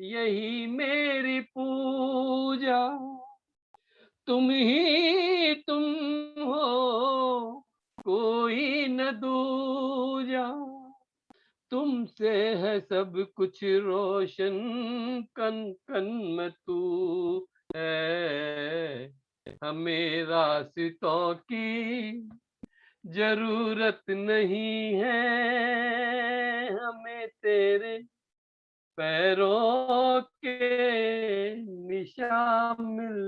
यही मेरी पूजा, तुम ही तुम हो कोई न दूजा, तुमसे है सब कुछ रोशन, कन कन में तू है। हमें रास्तों की जरूरत नहीं है, हमें तेरे पैरों के निशान मिल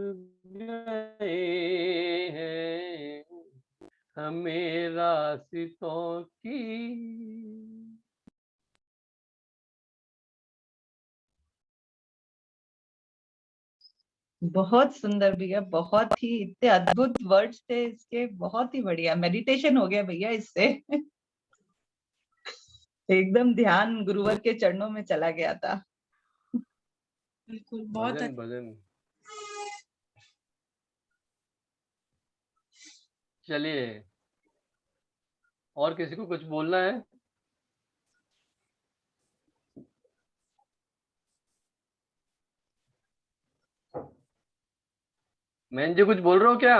गए हैं। हमें रास्तों की बहुत सुंदर भैया, बहुत ही इतने अद्भुत वर्ड्स थे इसके, बहुत ही बढ़िया मेडिटेशन हो गया भैया इससे। एकदम ध्यान गुरुवर के चरणों में चला गया था। बिल्कुल, बहुत भजन भजन। चलिए, और किसी को कुछ बोलना है? मैन जी कुछ बोल रहे हो क्या?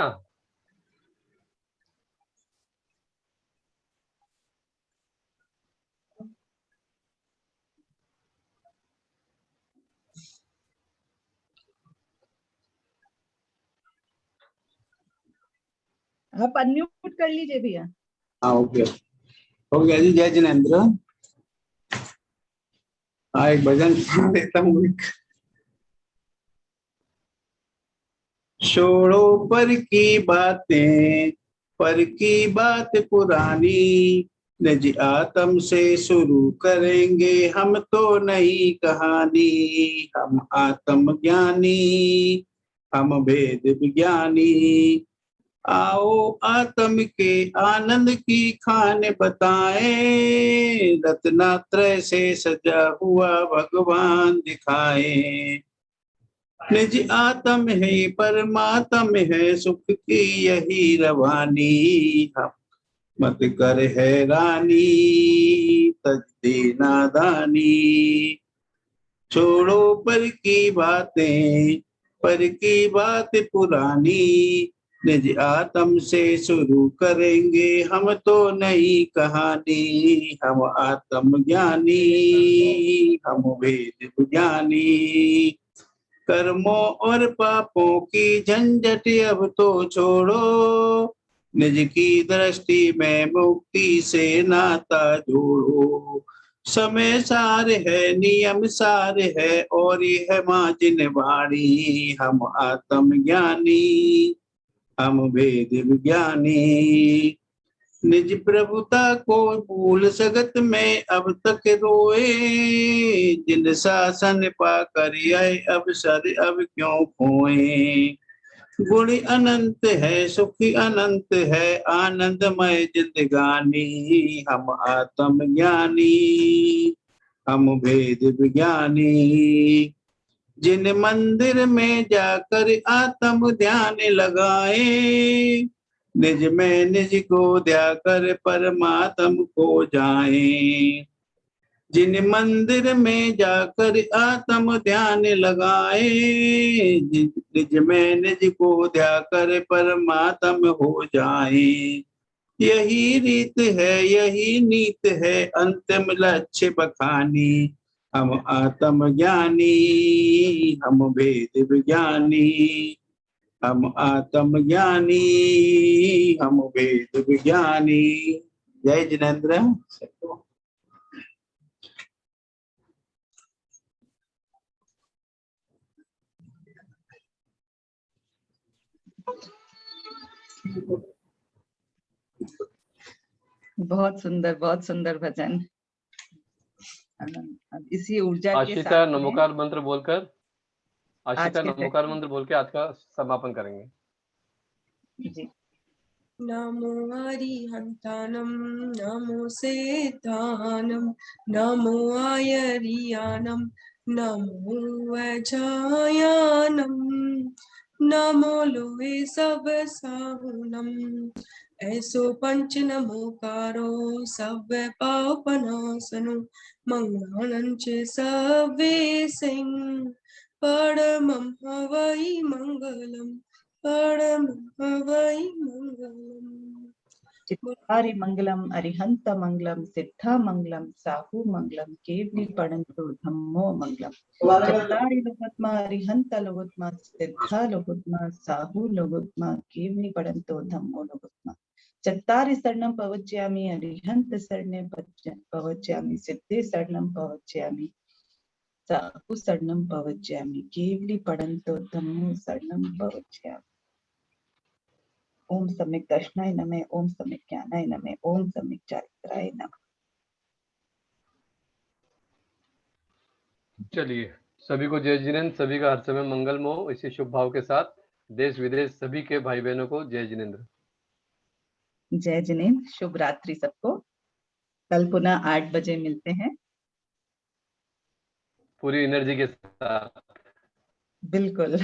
आप अनम्यूट कर लीजिए भैया। हाँ ओके, हो गया जी। जय जिनेन्द्र। हाँ, एक भजन सुना देता हूँ। छोड़ो पर की बातें, पर की बात पुरानी, निज आत्म से शुरू करेंगे हम तो नई कहानी। हम आत्म ज्ञानी, हम वेद विज्ञानी, आओ आत्म के आनंद की खान बताएं, रत्नात्रय से सजा हुआ भगवान दिखाएं। निज आत्म है परमात्म है, सुख की यही रवानी, हम मत कर हैरानी, तज दे नादानी। छोड़ो पर की बातें, पर की बात पुरानी, निज आत्म से शुरू करेंगे हम तो नई कहानी। हम आत्म ज्ञानी, हम वेद ज्ञानी, कर्मों और पापों की झंझट अब तो छोड़ो, निज की दृष्टि में मुक्ति से नाता जोड़ो। समय सार है, नियम सार है, और यह माजिन वाणी, हम आत्म ज्ञानी, हम वेद विज्ञानी। निज प्रभुता को भूल सगत में अब तक रोए, जिन शासन पाकर यह अवसर अब क्यों खोए। गुण अनंत है, सुख अनंत है, आनंदमय जिंदगानी, हम आत्म ज्ञानी, हम वेद विज्ञानी। जिन मंदिर में जाकर आत्म ध्यान लगाए, निज में निज को ध्याकर परमात्म को जाए। जिन मंदिर में जाकर आत्म ध्यान लगाए, निज में निज को ध्याकर परमात्म हो जाए। यही रीत है, यही नीत है, अंतिम लक्ष्य बखानी, हम आत्म ज्ञानी, हम वेद विज्ञानी। हम आत्म ज्ञानी, हम वेद विज्ञानी। जय जिनेंद्र। बहुत सुंदर भजन। अब इसी ऊर्जा के आशिता साथ में नमोकार मंत्र बोलकर, आशिता के नमोकार मंत्र बोल के आज का समापन करेंगे। जी। नमो अरिहंतानम, नमो सेतानम, नमो आयरियानम, नमो वजायानम, नमो लोहे सब साहुनम। ऐसो पंच नमोकारो सब पापनासनो, मंगलानं च सवे सिंह, परमं हवै मंगलम, परमं हवै मंगलम। चित्तारि मंगलम, अरिहंत मंगलम, सिद्धा मंगलम, साहु मंगलम, केवली पढ़ंतु धम्मो मंगलम। चित्तारि लोगोत्मा, अरिहंत लोगोत्मा, सिद्धा लोगोत्मा, साहु लोगोत्मा, केवली पढ़ंतु धम्मो लोगोत्मा। चत्तारि शरणं प्रवक्ष्यामि, अरिहंत शरणं प्रवक्ष्यामि, सिद्धे शरणं प्रवक्ष्यामि, साहु शरणं प्रवक्ष्यामि, केवली पढ़ंतु धम्मो शरणं प्रवक्ष्यामि। ओम सम्यक दर्शनाय नमः, ओम सम्यक ज्ञानाय नमः, ओम सम्यक चारित्राय नमः। चलिए, सभी को जय जिनेंद्र, सभी का हर समय मंगलमय हो। इसी शुभ भाव के साथ देश विदेश सभी के भाई बहनों को जय जिनेंद्र। जय जिनेंद्र, शुभ रात्रि सबको। कल पुनः 8 बजे मिलते हैं पूरी एनर्जी के साथ। बिल्कुल।